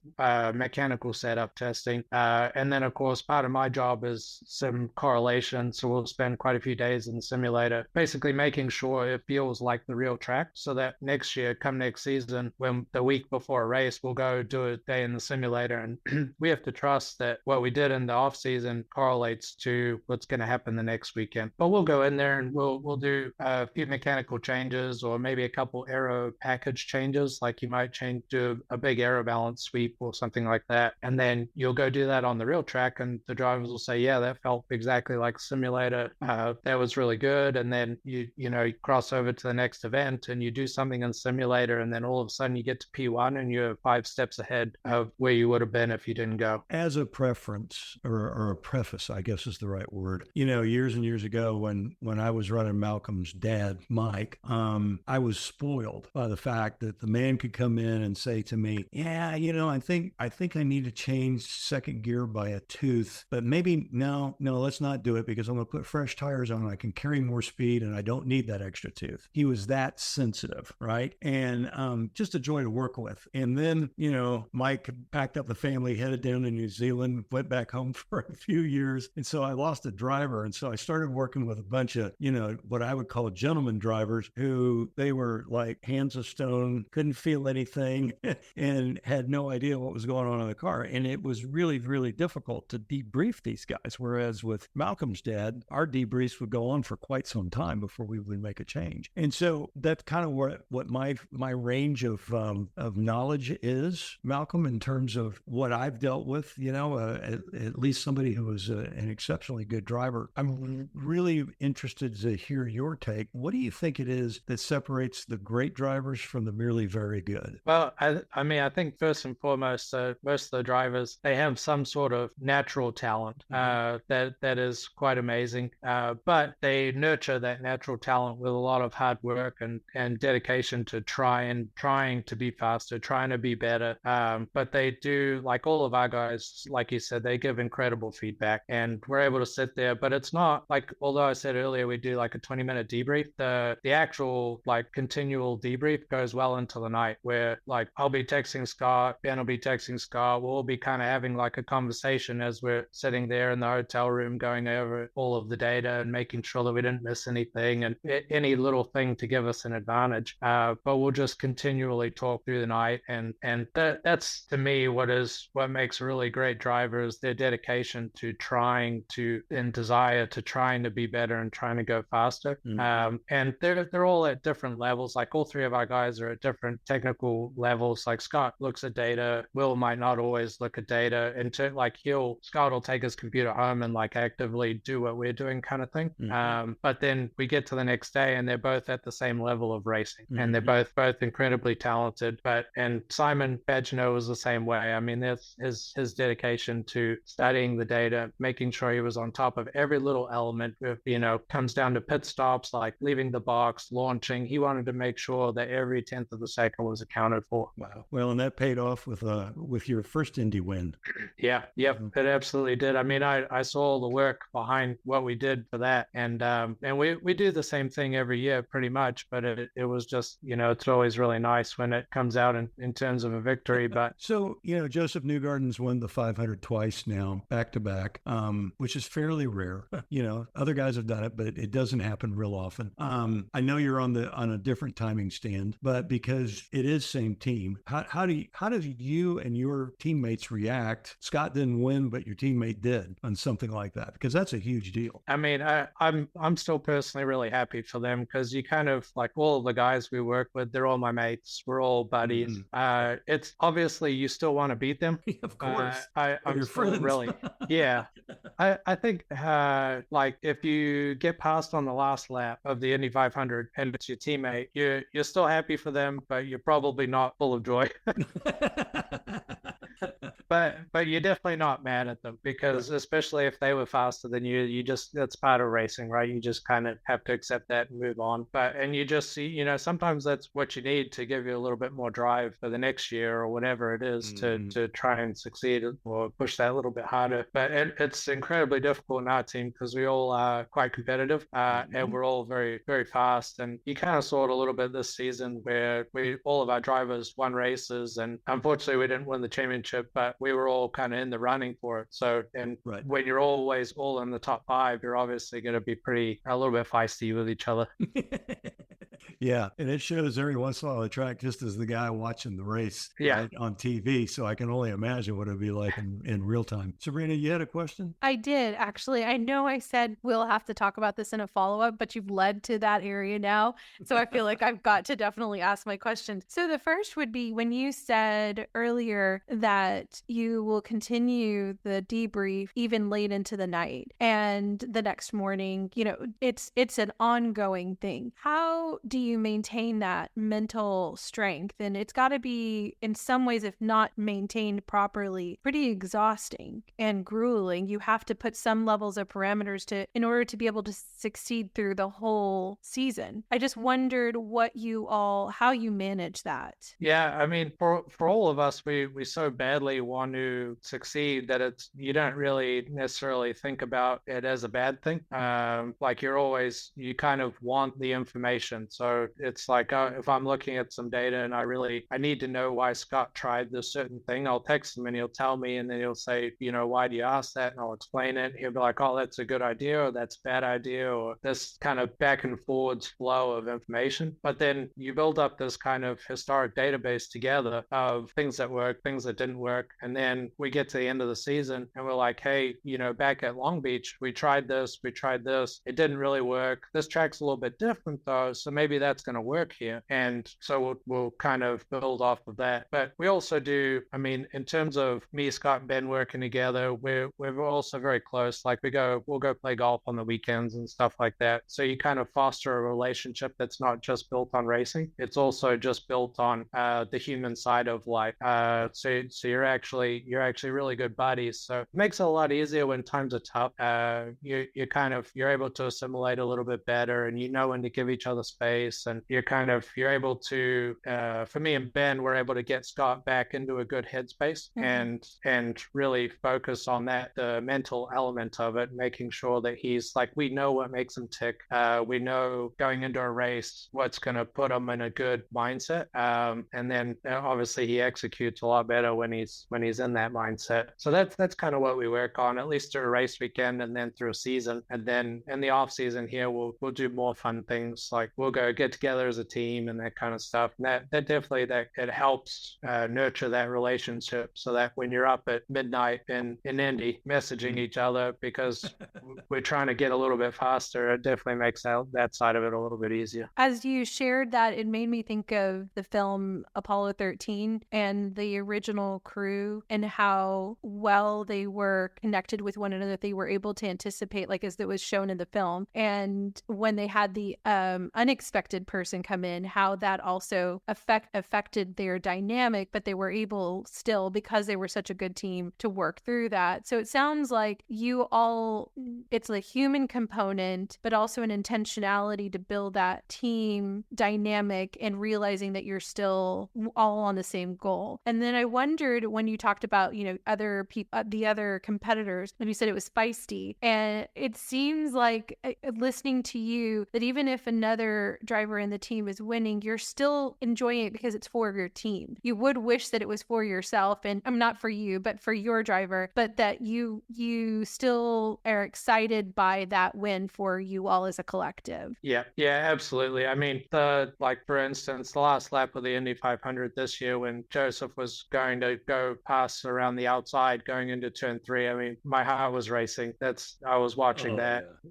mechanical setup testing. And then, of course, part of my job is sim correlation. So we'll spend quite a few days in the simulator, basically making sure it feels like the real track so that next year, come next season, when the week before a race, we'll go do a day in the simulator. And we have to trust that what we did in the off season correlates to what's going to happen the next weekend. But we'll go in there and we'll do a few mechanical changes or maybe a couple aero package changes, like you might do a big aero balance sweep or something like that. And then you'll go do that on the real track and the drivers will say, yeah, that felt exactly like simulator. That was really good. And then you cross over to the next event and you do something in simulator, and then all of a sudden you get to P1 and you're 5 steps ahead of where you would have been if you didn't go. As a preference or a preface, I guess is the right word. Years and years ago when I was running Malcolm's dad, Mike, I was spoiled by the fact that the man could come in and say to me, yeah, I think I need to change second gear by a tooth, but maybe no, let's not do it because I'm going to put fresh tires on. I can carry more speed and I don't need that extra tooth. He was that sensitive, right? And just a joy to work with. And then, Mike packed up the family, headed down to New Zealand, went back home for a few years. And so I lost a driver. And so I started working with a bunch of, what I would call gentleman drivers who they were like hands of stone, couldn't feel anything and had no idea what was going on in the car. And it was really, really difficult to debrief these guys. Whereas with Malcolm's dad, our debriefs would go on for quite some time before we would make a change. And so that's kind of what my range of knowledge is, Malcolm, in terms of what I've dealt with, at least somebody who was an exceptionally good driver. I'm really interested to hear your take. What do you think it is that separates the great drivers from the merely very good? Well, I think first and foremost, most of the drivers, they have some sort of natural talent that is quite amazing, but they nurture that natural talent with a lot of hard work and dedication to trying to be faster, trying to be better. But they do, like all of our guys, like you said, they give incredible feedback and we're able to sit there. But it's not like, although I said earlier, we do like a 20-minute debrief, the actual like continual debrief goes well into the night where like I'll be texting Scott, Ben will be texting Scott. We'll be kind of having like a conversation as we're sitting there in the hotel room going over all of the data and making sure that we didn't miss anything and any little thing to give us an advantage. But we'll just continually talk through the night. And that's to me what makes really great drivers, their dedication to trying to and desire to trying to be better and trying to go faster. And they're all at different levels. Like all three of our guys are at different technical levels. Like Scott looks at data. Will might not always look at data. And Scott will take his computer home and like actively do what we're doing kind of thing. But then we get to the next day and they're both at the same level of racing and they're both incredibly talented. And Simon Pagenaud was the same way. I mean, that's his dedication to studying the data, making sure he was on top of every little element. Comes down to pit stops, like leaving the box, launching. He wanted to make sure that every 10th of a second was accounted for. Wow. Well, and that paid off with your first Indy win. Yeah. Yep. It absolutely did. I mean, I saw all the work behind what we did for that. And we do the same thing every year pretty much, but it was just, it's always really nice when it comes out in terms of a victory. But so, Joseph Newgarden's won the 500 twice now, back to back, which is fairly rare. Other guys have done it, but it doesn't happen real often. I know you're on a different timing stand, but because it is same team, how do you and your teammates react? Scott didn't win, but your teammate did on something like that, because that's a huge deal. I mean, I'm still personally really happy for them because you kind of like all of the guys we work with, they're all my mates. We're all buddies. It's obviously you still want to beat them. Of course. I'm still really, yeah. I think like if you get past on the last lap of the Indy 500 and it's your teammate, you're still happy for them, but you're probably not full of joy. but you're definitely not mad at them, because especially if they were faster than you just, that's part of racing, right? You just kind of have to accept that and move on. And you just see, sometimes that's what you need to give you a little bit more drive for the next year or whatever it is, to try and succeed or push that a little bit harder. But it's incredibly difficult in our team because we all are quite competitive, and we're all very, very fast. And you kind of saw it a little bit this season where all of our drivers won races, and unfortunately we didn't win the championship, but we were all kind of in the running for it. So, and when you're always all in the top 5, you're obviously going to be a little bit feisty with each other. Yeah, and it shows every once in a while on the track, just as the guy watching the race on TV. So I can only imagine what it'd be like in real time. Sabrina, you had a question? I did, actually. I know I said we'll have to talk about this in a follow-up, but you've led to that area now. So I feel like I've got to definitely ask my question. So the first would be, when you said earlier that you will continue the debrief even late into the night and the next morning, it's an ongoing thing. How do you maintain that mental strength? And it's got to be, in some ways, if not maintained properly, pretty exhausting and grueling. You have to put some levels of parameters in order to be able to succeed through the whole season. I just wondered how you manage that. Yeah, I mean, for all of us, we so badly want to succeed that you don't really necessarily think about it as a bad thing. Like you kind of want the information. So it's like, if I'm looking at some data and I need to know why Scott tried this certain thing, I'll text him and he'll tell me, and then he'll say, why do you ask that? And I'll explain it. He'll be like, oh, that's a good idea, or that's a bad idea, or this kind of back and forwards flow of information. But then you build up this kind of historic database together of things that work, things that didn't work. And then we get to the end of the season and we're like, hey, back at Long Beach, we tried this, it didn't really work. This track's a little bit different though, so maybe that's going to work here. And so we'll kind of build off of that. But we also do, in terms of me, Scott, and Ben working together, we're also very close. Like we'll go play golf on the weekends and stuff like that. So you kind of foster a relationship that's not just built on racing. It's also just built on the human side of life. So you're actually really good buddies. So it makes it a lot easier when times are tough. You're able to assimilate a little bit better, and when to give each other space, and you're able to, for me and Ben, we're able to get Scott back into a good headspace, and really focus on that, the mental element of it, making sure that he's like, we know what makes him tick. We know going into a race what's going to put him in a good mindset, and then obviously he executes a lot better when he's in that mindset. So that's kind of what we work on, at least through a race weekend and then through a season. And then in the off season here, we'll do more fun things, like we'll go get together as a team and that kind of stuff. And that definitely it helps nurture that relationship, so that when you're up at midnight in Indy messaging each other because we're trying to get a little bit faster, it definitely makes that side of it a little bit easier. As you shared that, it made me think of the film Apollo 13 and the original crew, and how well they were connected with one another. They were able to anticipate, like as it was shown in the film. And when they had the unexpected person come in, how that also affected their dynamic, but they were able still, because they were such a good team, to work through that. So it sounds like it's a human component, but also an intentionality to build that team dynamic and realizing that you're still all on the same goal. And then I wondered, when you talked about, other people, the other competitors, and you said it was feisty, and it seems like, listening to you, that even if another driver in the team is winning, you're still enjoying it because it's for your team. You would wish that it was for yourself, and I'm not for you, but for your driver, but that you still are excited by that win for you all as a collective. Yeah, absolutely. For instance, the last lap of the Indy 500 this year, when Joseph was going to go pass around the outside going into turn 3, my heart was racing. I was watching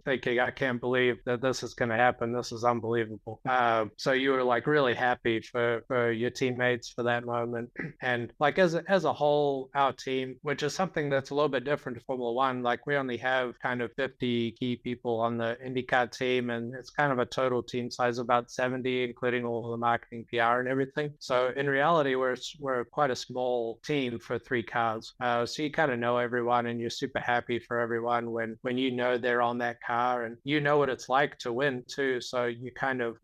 thinking, I can't believe that this is going to happen. This is unbelievable. special. So you were like really happy for your teammates for that moment. And like as a whole, our team, which is something that's a little bit different to Formula One, like we only have kind of 50 key people on the IndyCar team, and it's kind of a total team size of about 70, including all the marketing, PR, and everything. So in reality, we're quite a small team for 3 cars. So you kind of know everyone, and you're super happy for everyone when you know they're on that car, and you know what it's like to win too. So you kind of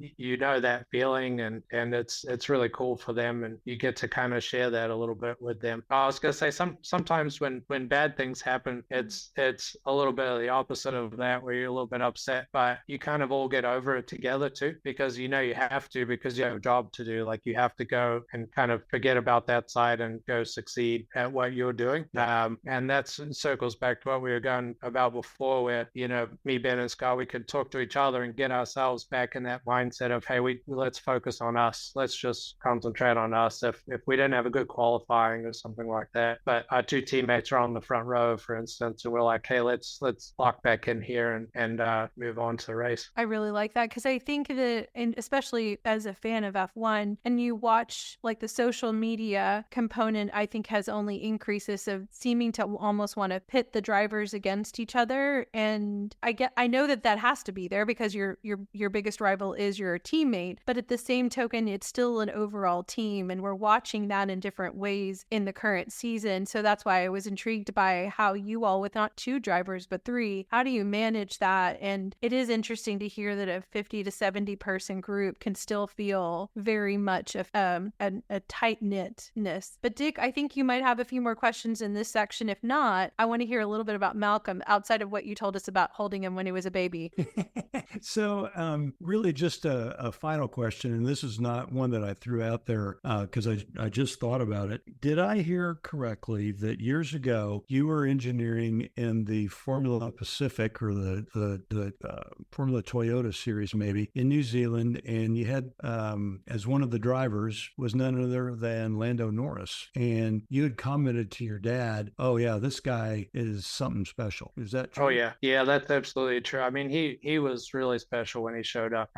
that feeling, and it's really cool for them, and you get to kind of share that a little bit with them. I was gonna say sometimes when bad things happen, it's a little bit of the opposite of that, where you're a little bit upset, but you kind of all get over it together too, because you have to, because you have a job to do. Like you have to go and kind of forget about that side and go succeed at what you're doing. And that circles back to what we were going about before, where me, Ben, and Scott, we could talk to each other and get ourselves back in that mindset of, hey, let's focus on us. Let's just concentrate on us. If we didn't have a good qualifying or something like that, but our 2 teammates are on the front row, for instance, and we're like, hey, let's lock back in here and move on to the race. I really like that, because I think that, and especially as a fan of F1, and you watch like the social media component, I think has only increases of seeming to almost want to pit the drivers against each other. And I know that has to be there because your biggest rival is your teammate, but at the same token, it's still an overall team, and we're watching that in different ways in the current season. So that's why I was intrigued by how you all, with not 2 drivers but 3, how do you manage that? And it is interesting to hear that a 50 to 70 person group can still feel very much a tight-knitness. But Dick, I think you might have a few more questions in this section. If not, I want to hear a little bit about Malcolm outside of what you told us about holding him when he was a baby. So really just a final question, and this is not one that I threw out there because I just thought about it. Did I hear correctly that years ago you were engineering in the Formula Pacific, or the Formula Toyota series maybe, in New Zealand, and you had as one of the drivers was none other than Lando Norris, and you had commented to your dad, oh yeah, this guy is something special. Is that true? Oh yeah, that's absolutely true. I mean, he was really special when he showed up.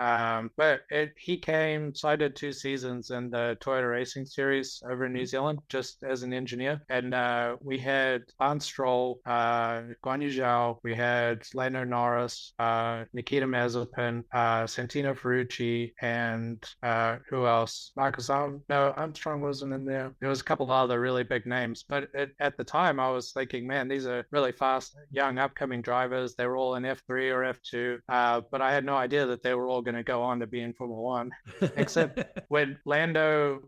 But he came, so I did 2 seasons in the Toyota Racing Series over in New Zealand, just as an engineer. And we had Lance Stroll, Guan Yu Zhao, we had Lando Norris, Nikita Mazepin, Santino Ferrucci, and who else? Marcus Armstrong wasn't in there. There was a couple of other really big names. But at the time, I was thinking, man, these are really fast, young, upcoming drivers. They were all in F3 or F2. But I had no idea that they were all going to go on to be in Formula One. Except when Lando,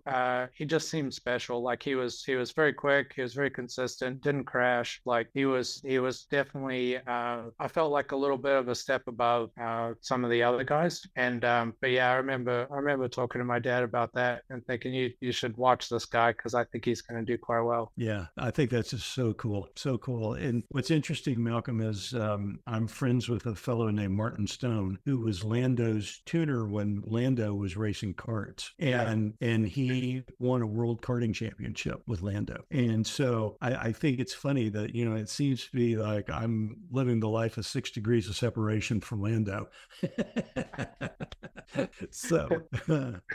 he just seemed special. Like he was very quick. He was very consistent. Didn't crash. Like he was definitely. I felt like a little bit of a step above some of the other guys. And but yeah, I remember talking to my dad about that and thinking you should watch this guy because I think he's going to do quite well. Yeah, I think that's just so cool. And what's interesting, Malcolm, is I'm friends with a fellow named Martin Stone, who was Lando's tuner when Lando was racing karts, and he won a world karting championship with Lando. And so I think it's funny that, it seems to be like I'm living the life of 6 degrees of separation from Lando. So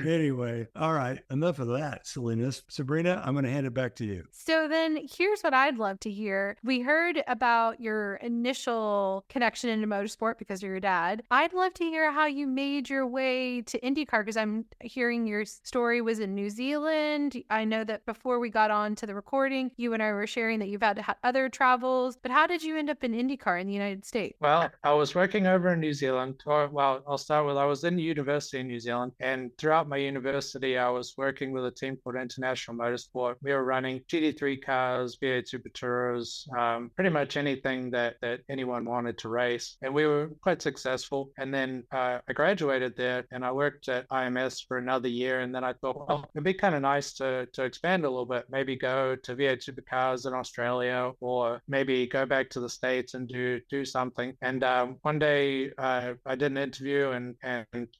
anyway, all right, enough of that silliness. Sabrina, I'm going to hand it back to you. So then here's what I'd love to hear. We heard about your initial connection into motorsport because of your dad. I'd love to hear how you made your way to IndyCar, because I'm hearing your story was in New Zealand. I know that before we got on to the recording, you and I were sharing that you've had other travels, but how did you end up in IndyCar in the United States? Well, I was working over in New Zealand. I'll start with, I was in university in New Zealand, and throughout my university, I was working with a team called International Motorsport. We were running GT3 cars, V8 Super Touros, pretty much anything that anyone wanted to race. And we were quite successful. And then I graduated there and I worked at IMSA for another year. And then I thought, well, it'd be kind of nice to expand a little bit, maybe go to V8 Supercars in Australia, or maybe go back to the States and do something. And one day I did an interview and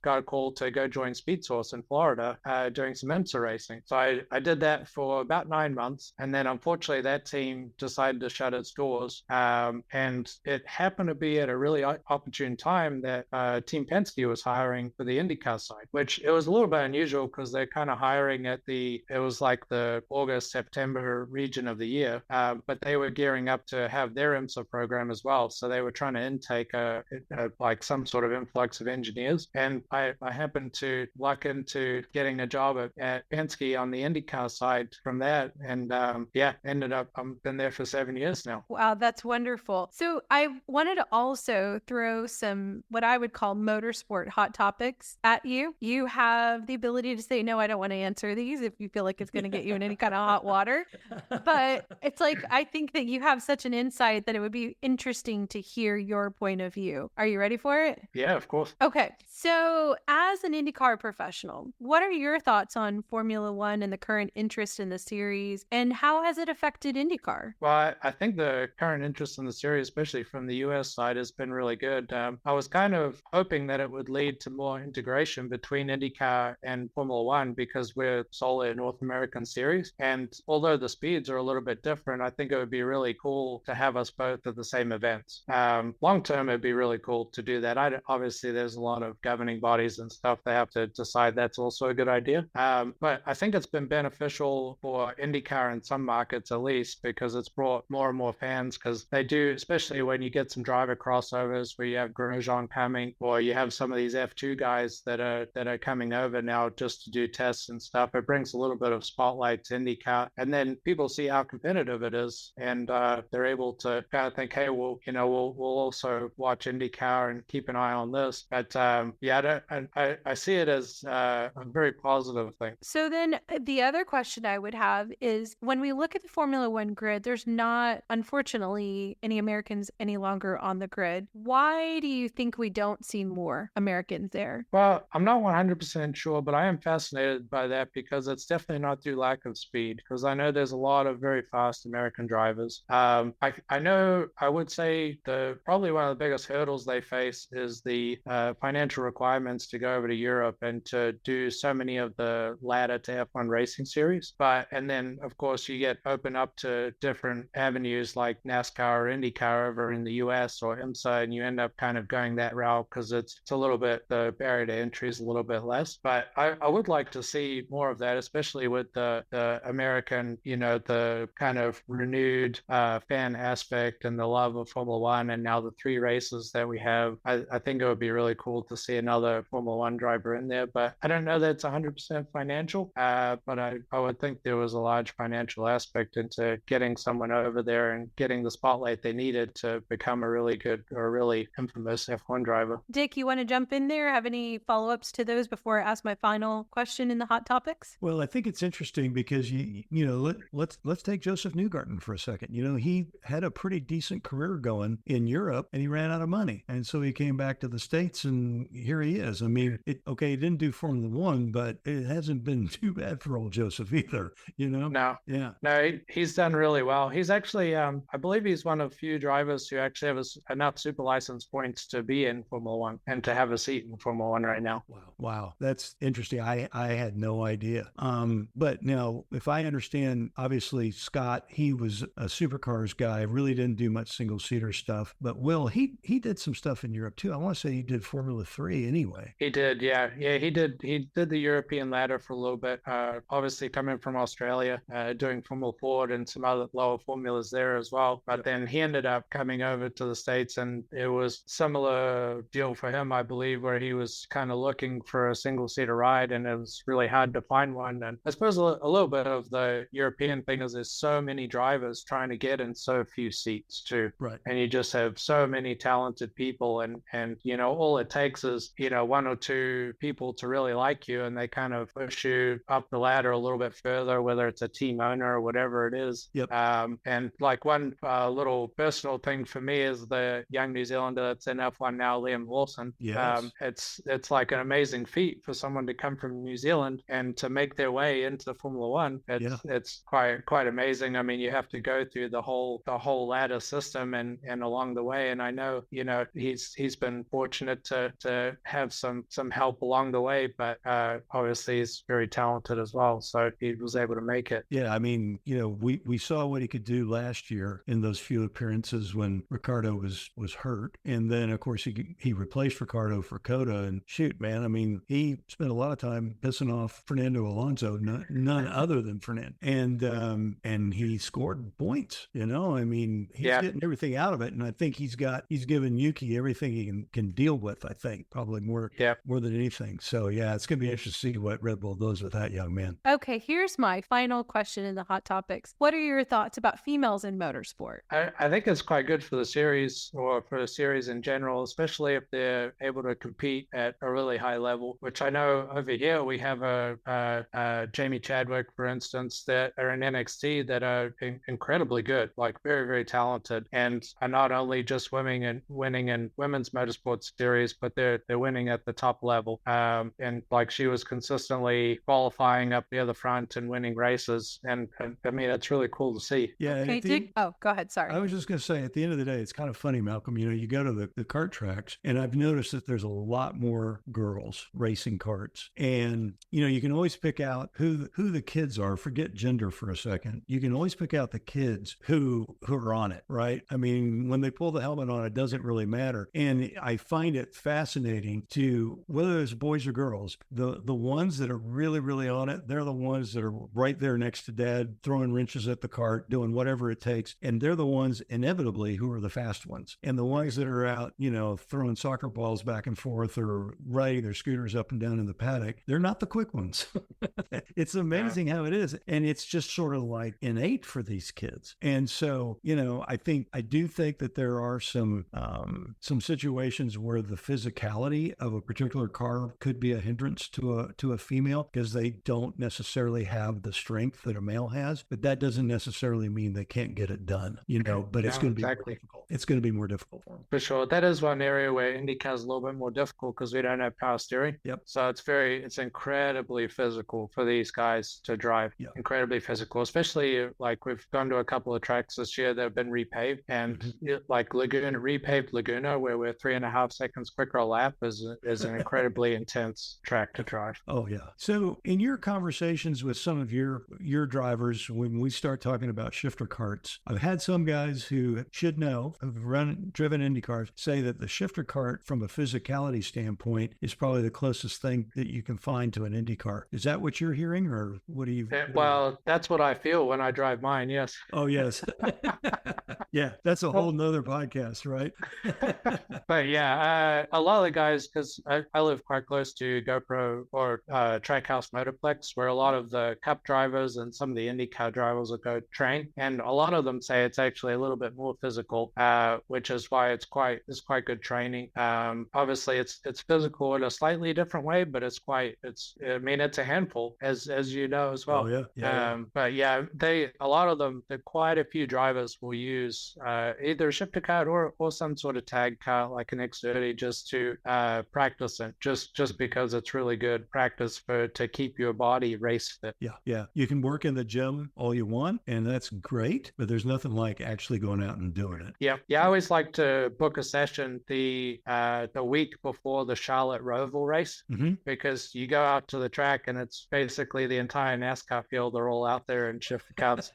got a call to go join Speed Source in Florida doing some IMSA racing. So I did that for about 9 months. And then unfortunately that team decided to shut its doors. And it happened to be at a really opportune time that Team Penske was hiring hiring for the IndyCar side, which it was a little bit unusual because they're kind of hiring it was like the August, September region of the year, but they were gearing up to have their IMSA program as well. So they were trying to intake like some sort of influx of engineers. And I happened to luck into getting a job at Penske on the IndyCar side from that. And ended up, I've been there for 7 years now. Wow, that's wonderful. So I wanted to also throw some what I would call motorsport hot topics at you. You have the ability to say, no, I don't want to answer these if you feel like it's going to get you in any kind of hot water. But it's like, I think that you have such an insight that it would be interesting to hear your point of view. Are you ready for it? Yeah, of course. Okay. So as an IndyCar professional, what are your thoughts on Formula One and the current interest in the series, and how has it affected IndyCar? Well, I think the current interest in the series, especially from the US side, has been really good. I was kind of hoping that it would lead to more integration between IndyCar and Formula One because we're solely a North American series. And although the speeds are a little bit different, I think it would be really cool to have us both at the same events. Long term, it'd be really cool to do that. Obviously, there's a lot of governing bodies and stuff. They have to decide that's also a good idea. But I think it's been beneficial for IndyCar in some markets, at least, because it's brought more and more fans because they do, especially when you get some driver crossovers where you have Grosjean coming or you have some of these F2 guys that are coming over now just to do tests and stuff. It brings a little bit of spotlight to IndyCar, and then people see how competitive it is, and they're able to kind of think, hey, well, we'll also watch IndyCar and keep an eye on this. But I see it as a very positive thing. So then the other question I would have is, when we look at the Formula One grid, there's not, unfortunately, any Americans any longer on the grid. Why do you think we don't see more Americans there? Well, I'm not 100% sure, but I am fascinated by that because it's definitely not through lack of speed, because I know there's a lot of very fast American drivers. I know, I would say probably one of the biggest hurdles they face is the financial requirements to go over to Europe and to do so many of the ladder to F1 racing series. And then, of course, you get open up to different avenues like NASCAR or IndyCar over in the US or IMSA, and you end up kind of going that route because it's a little bit, the barrier to entry is a little bit less. But I would like to see more of that, especially with the American, the kind of renewed fan aspect and the love of Formula One, and now the 3 races that we have. I think it would be really cool to see another Formula One driver in there, but I don't know that it's 100% financial, but I would think there was a large financial aspect into getting someone over there and getting the spotlight they needed to become a really good or a really infamous F1 driver. Dick, you want to jump in there? Have any follow-ups to those before I ask my final question in the hot topics? Well, I think it's interesting because let's take Joseph Newgarden for a second. He had a pretty decent career going in Europe, and he ran out of money, and so he came back to the States, and here he is. I mean, he didn't do Formula One, but it hasn't been too bad for old Joseph either. No, he's done really well. He's actually, I believe he's one of few drivers who actually have enough super license points to be in Formula One and to have a seat in Formula One right now. Wow, that's interesting. I had no idea. But now, if I understand, obviously Scott, he was a supercars guy, really didn't do much single-seater stuff. But Will, he did some stuff in Europe too. I want to say he did Formula 3 anyway. He did, yeah. He did the European ladder for a little bit. Obviously coming from Australia, doing Formula Ford and some other lower formulas there as well. But then he ended up coming over to the States, and it was similar deal for him, I believe, where he was kind of looking for a single-seater ride, and it was really hard to find one. And I suppose a little bit of the European thing is there's so many drivers trying to get in so few seats too. Right. And you just have so many talented people, and all it takes is, 1 or 2 people to really like you, and they kind of push you up the ladder a little bit further, whether it's a team owner or whatever it is. Yep. And like one little personal thing for me is the young New Zealander that's in F1 now, Liam Lawson. Yes. It's like an amazing feat for someone to come from New Zealand and to make their way into Formula One. It's quite amazing. I mean, you have to go through the whole ladder system and along the way. And I know, he's been fortunate to have some help along the way, but obviously he's very talented as well. So he was able to make it. Yeah, I mean, we saw what he could do last year in those few appearances when Ricardo was hurt, and then of course he replaced Ricardo for Cotto Minnesota, and shoot, man, I mean, he spent a lot of time pissing off Fernando Alonso, none other than Fernando, and he scored points. You know, I mean, he's getting everything out of it, and I think he's given Yuki everything he can deal with. I think probably more than anything. So yeah, it's gonna be interesting to see what Red Bull does with that young man. Okay, here's my final question in the hot topics. What are your thoughts about females in motorsport? I think it's quite good for the series, or for the series in general, especially if they're able to compete at a really high level, which I know over here we have a Jamie Chadwick, for instance, that are in NXT that are incredibly good, like very, very talented, and are not only just winning in women's motorsport series, but they're winning at the top level. And like she was consistently qualifying up near the front and winning races, and I mean it's really cool to see. Yeah. Okay, go ahead. Sorry. I was just going to say, at the end of the day, it's kind of funny, Malcolm. You know, you go to the kart tracks, and I've noticed that there's a lot more girls racing karts, and you know, you can always pick out who the kids are. Forget gender for a second. You can always pick out the kids who are on it, right? I mean, when they pull the helmet on, it doesn't really matter. And I find it fascinating to, whether it's boys or girls, the ones that are really, really on it, they're the ones that are right there next to dad, throwing wrenches at the cart, doing whatever it takes. And they're the ones inevitably who are the fast ones. And the ones that are out, you know, throwing soccer balls back and forth or riding their scooters up and down in the paddock, they're not the quick ones. It's amazing how it is. And it's just sort of like innate for these kids. And so, you know, I do think that there are some situations where the physicality of a particular car could be a hindrance to a female, because they don't necessarily have the strength that a male has, but that doesn't necessarily mean they can't get it done, you know, but it's going to be more difficult. It's going to be more difficult for them. For sure. That is one area where IndyCar is a little bit more difficult because we don't have power steering. Yep. So it's incredibly physical for these guys to drive. Yep. Incredibly physical, especially like we've gone to a couple of tracks this year that have been repaved, and like repaved Laguna, where we're 3.5 seconds quicker a lap, is an incredibly intense track to drive. Oh yeah. So in your conversations with some of your drivers, when we start talking about shifter karts, I've had some guys who should know, who've driven Indy cars, say that the shifter kart from a physicality standpoint is probably the closest thing that you can find to an Indy car. Is that what you're hearing, or what do you? Well, that's what I feel when I drive mine. Yes. Oh yes. Yeah, that's a whole nother podcast, right? But yeah, a lot of the guys, because I live quite close to GoPro or Trackhouse Motorplex, where a lot of the Cup drivers and some of the IndyCar drivers will go train, and a lot of them say it's actually a little bit more physical, which is why it's quite good training. Obviously, it's physical in a slightly different way, but it's a handful, as you know as well. Oh, yeah. But yeah, a lot of them, quite a few drivers will use either a shifter kart or some sort of tag car like an X30 just to practice it, just because it's really good practice to keep your body race fit. Yeah. You can work in the gym all you want, and that's great, but there's nothing like actually going out and doing it. Yeah. I always like to book a session the week before the Charlotte Roval race, because you go out to the track and it's basically the entire NASCAR field. They're all out there in shifter karts.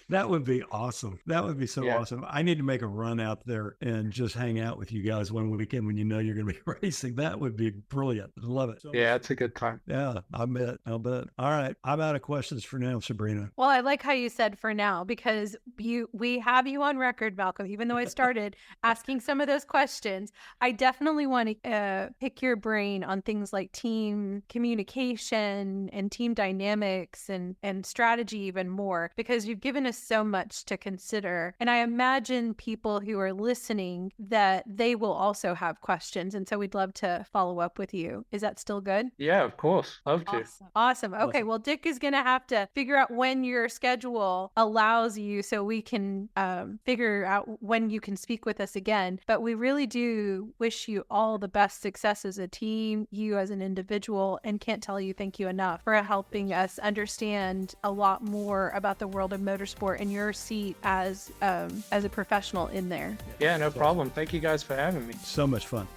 That would be awesome. That would be so awesome. I need to make a run out there and just hang out with you guys one weekend when you know you're going to be racing. That would be brilliant. Love it. It's a good time. Yeah, I'll bet. All right. I'm out of questions for now, Sabrina. Well, I like how you said for now, because we have you on record, Malcolm, even though I started asking some of those questions. I definitely want to pick your brain on things like team communication and team dynamics and strategy even more, because you've given us so much to consider. And I imagine people who are listening that they will also have questions. And so we'd love to follow up with you. Is that still good? Yeah, of course. Love to. Awesome. Okay. Well, Dick is going to have to figure out when your schedule allows you so we can figure out when you can speak with us again. But we really do wish you all the best success as a team, you as an individual, and can't tell you thank you enough for helping us understand a lot more about the world of motorsport and your seat as a professional in there. Yeah, no problem. Thank you guys for having me. So much fun.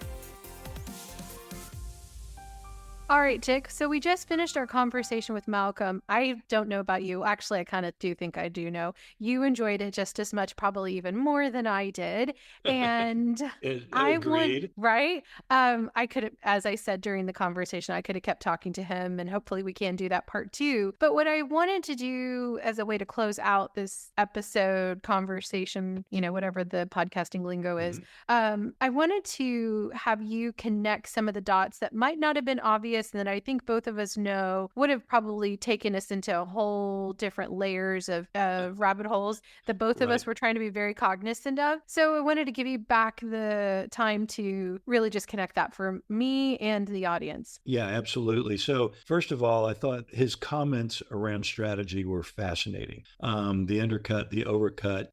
All right, Dick. So we just finished our conversation with Malcolm. I don't know about you. Actually, I kind of do think I do know. You enjoyed it just as much, probably even more than I did. And Agreed. right? I could have, as I said during the conversation, I could have kept talking to him, and hopefully we can do that part 2. But what I wanted to do as a way to close out this episode conversation, whatever the podcasting lingo is, I wanted to have you connect some of the dots that might not have been obvious and that I think both of us know would have probably taken us into a whole different layers of rabbit holes that both of us were trying to be very cognizant of. So I wanted to give you back the time to really just connect that for me and the audience. Yeah, absolutely. So first of all, I thought his comments around strategy were fascinating. The undercut, the overcut,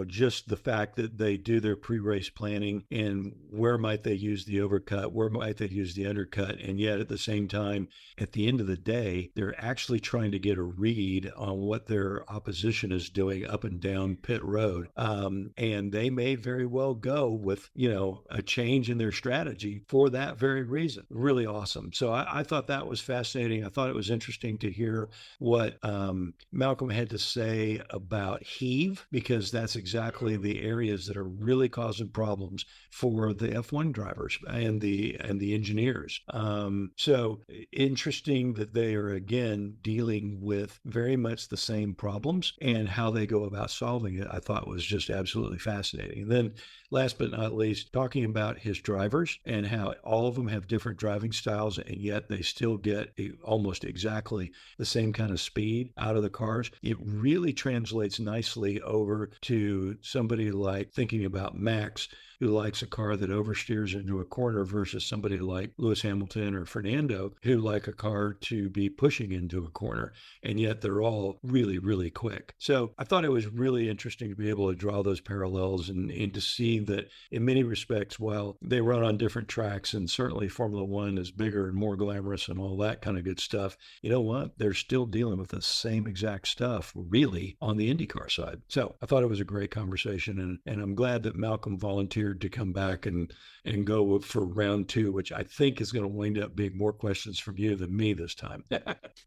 just the fact that they do their pre-race planning and where might they use the overcut, where might they use the undercut, and yet at the same time, at the end of the day, they're actually trying to get a read on what their opposition is doing up and down pit road. And they may very well go with, a change in their strategy for that very reason. Really awesome. So I thought that was fascinating. I thought it was interesting to hear what Malcolm had to say about heave, because that's exactly the areas that are really causing problems for the F1 drivers and the engineers. So interesting that they are again dealing with very much the same problems, and how they go about solving it, I thought was just absolutely fascinating. And then last but not least, talking about his drivers and how all of them have different driving styles, and yet they still get almost exactly the same kind of speed out of the cars. It really translates nicely over to somebody like thinking about Max, who likes a car that oversteers into a corner, versus somebody like Lewis Hamilton or Fernando, who like a car to be pushing into a corner. And yet they're all really, really quick. So I thought it was really interesting to be able to draw those parallels and to see that in many respects, while they run on different tracks, and certainly Formula One is bigger and more glamorous and all that kind of good stuff, you know what? They're still dealing with the same exact stuff, really, on the IndyCar side. So I thought it was a great conversation, and I'm glad that Malcolm volunteered to come back and go for round 2, which I think is going to wind up being more questions from you than me this time.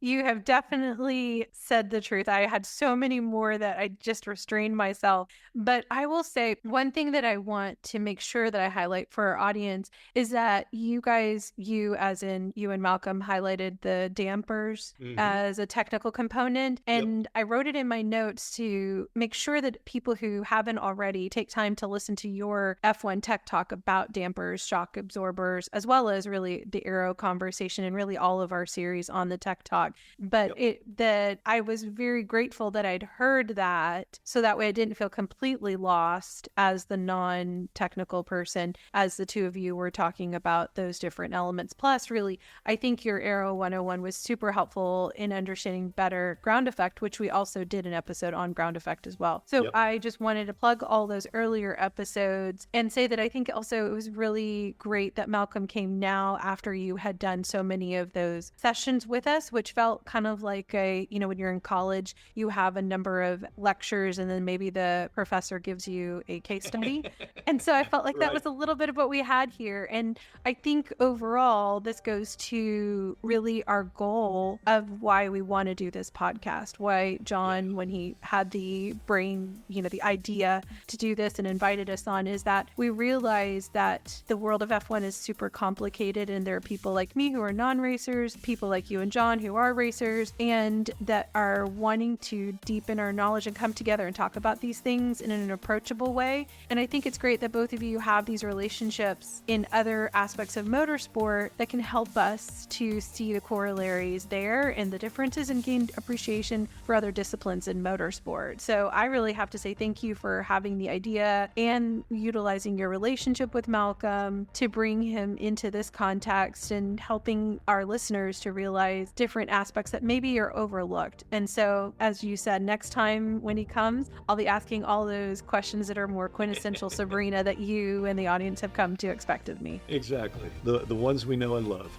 You have definitely said the truth. I had so many more that I just restrained myself. But I will say one thing that I want to make sure that I highlight for our audience is that you guys, you as in you and Malcolm, highlighted the dampers as a technical component. And I wrote it in my notes to make sure that people who haven't already take time to listen to your F1 Tech Talk about dampers, shock absorbers, as well as really the aero conversation and really all of our series on the Tech Talk. But that I was very grateful that I'd heard that, so that way I didn't feel completely lost as the non-technical person, as the two of you were talking about those different elements. Plus, really, I think your Aero 101 was super helpful in understanding better ground effect, which we also did an episode on ground effect as well. So I just wanted to plug all those earlier episodes and say that I think also it was really great that Malcolm came now after you had done so many of those sessions with us, which felt kind of like when you're in college, you have a number of lectures and then maybe the professor gives you a case study. And so I felt like that was a little bit of what we had here. And I think overall, this goes to really our goal of why we want to do this podcast, why John, when he had the brain, the idea to do this and invited us on, is that we realize that the world of F1 is super complicated, and there are people like me who are non-racers, people like you and John who are racers, and that are wanting to deepen our knowledge and come together and talk about these things in an approachable way. And I think it's great that both of you have these relationships in other aspects of motorsport that can help us to see the corollaries there and the differences, and gain appreciation for other disciplines in motorsport. So I really have to say thank you for having the idea and utilizing your relationship with Malcolm to bring him into this context and helping our listeners to realize different aspects that maybe are overlooked. And so, as you said, next time when he comes, I'll be asking all those questions that are more quintessential Sabrina that you and the audience have come to expect of me. Exactly. The ones we know and love.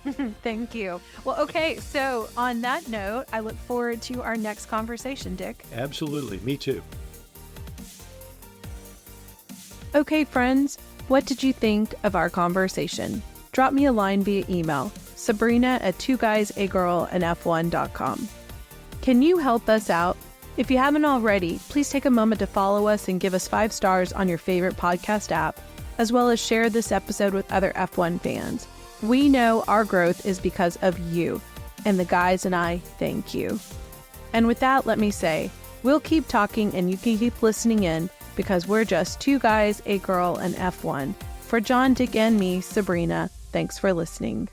Thank you. Well, okay. So on that note, I look forward to our next conversation, Dick. Absolutely. Me too. Okay, friends, what did you think of our conversation? Drop me a line via email, Sabrina at 2guysagirlandf1.com. Can you help us out? If you haven't already, please take a moment to follow us and give us 5 stars on your favorite podcast app, as well as share this episode with other F1 fans. We know our growth is because of you, and the guys and I thank you. And with that, let me say, we'll keep talking and you can keep listening in, because we're just 2 guys, a girl, and F1. For John, Dick, and me, Sabrina, thanks for listening.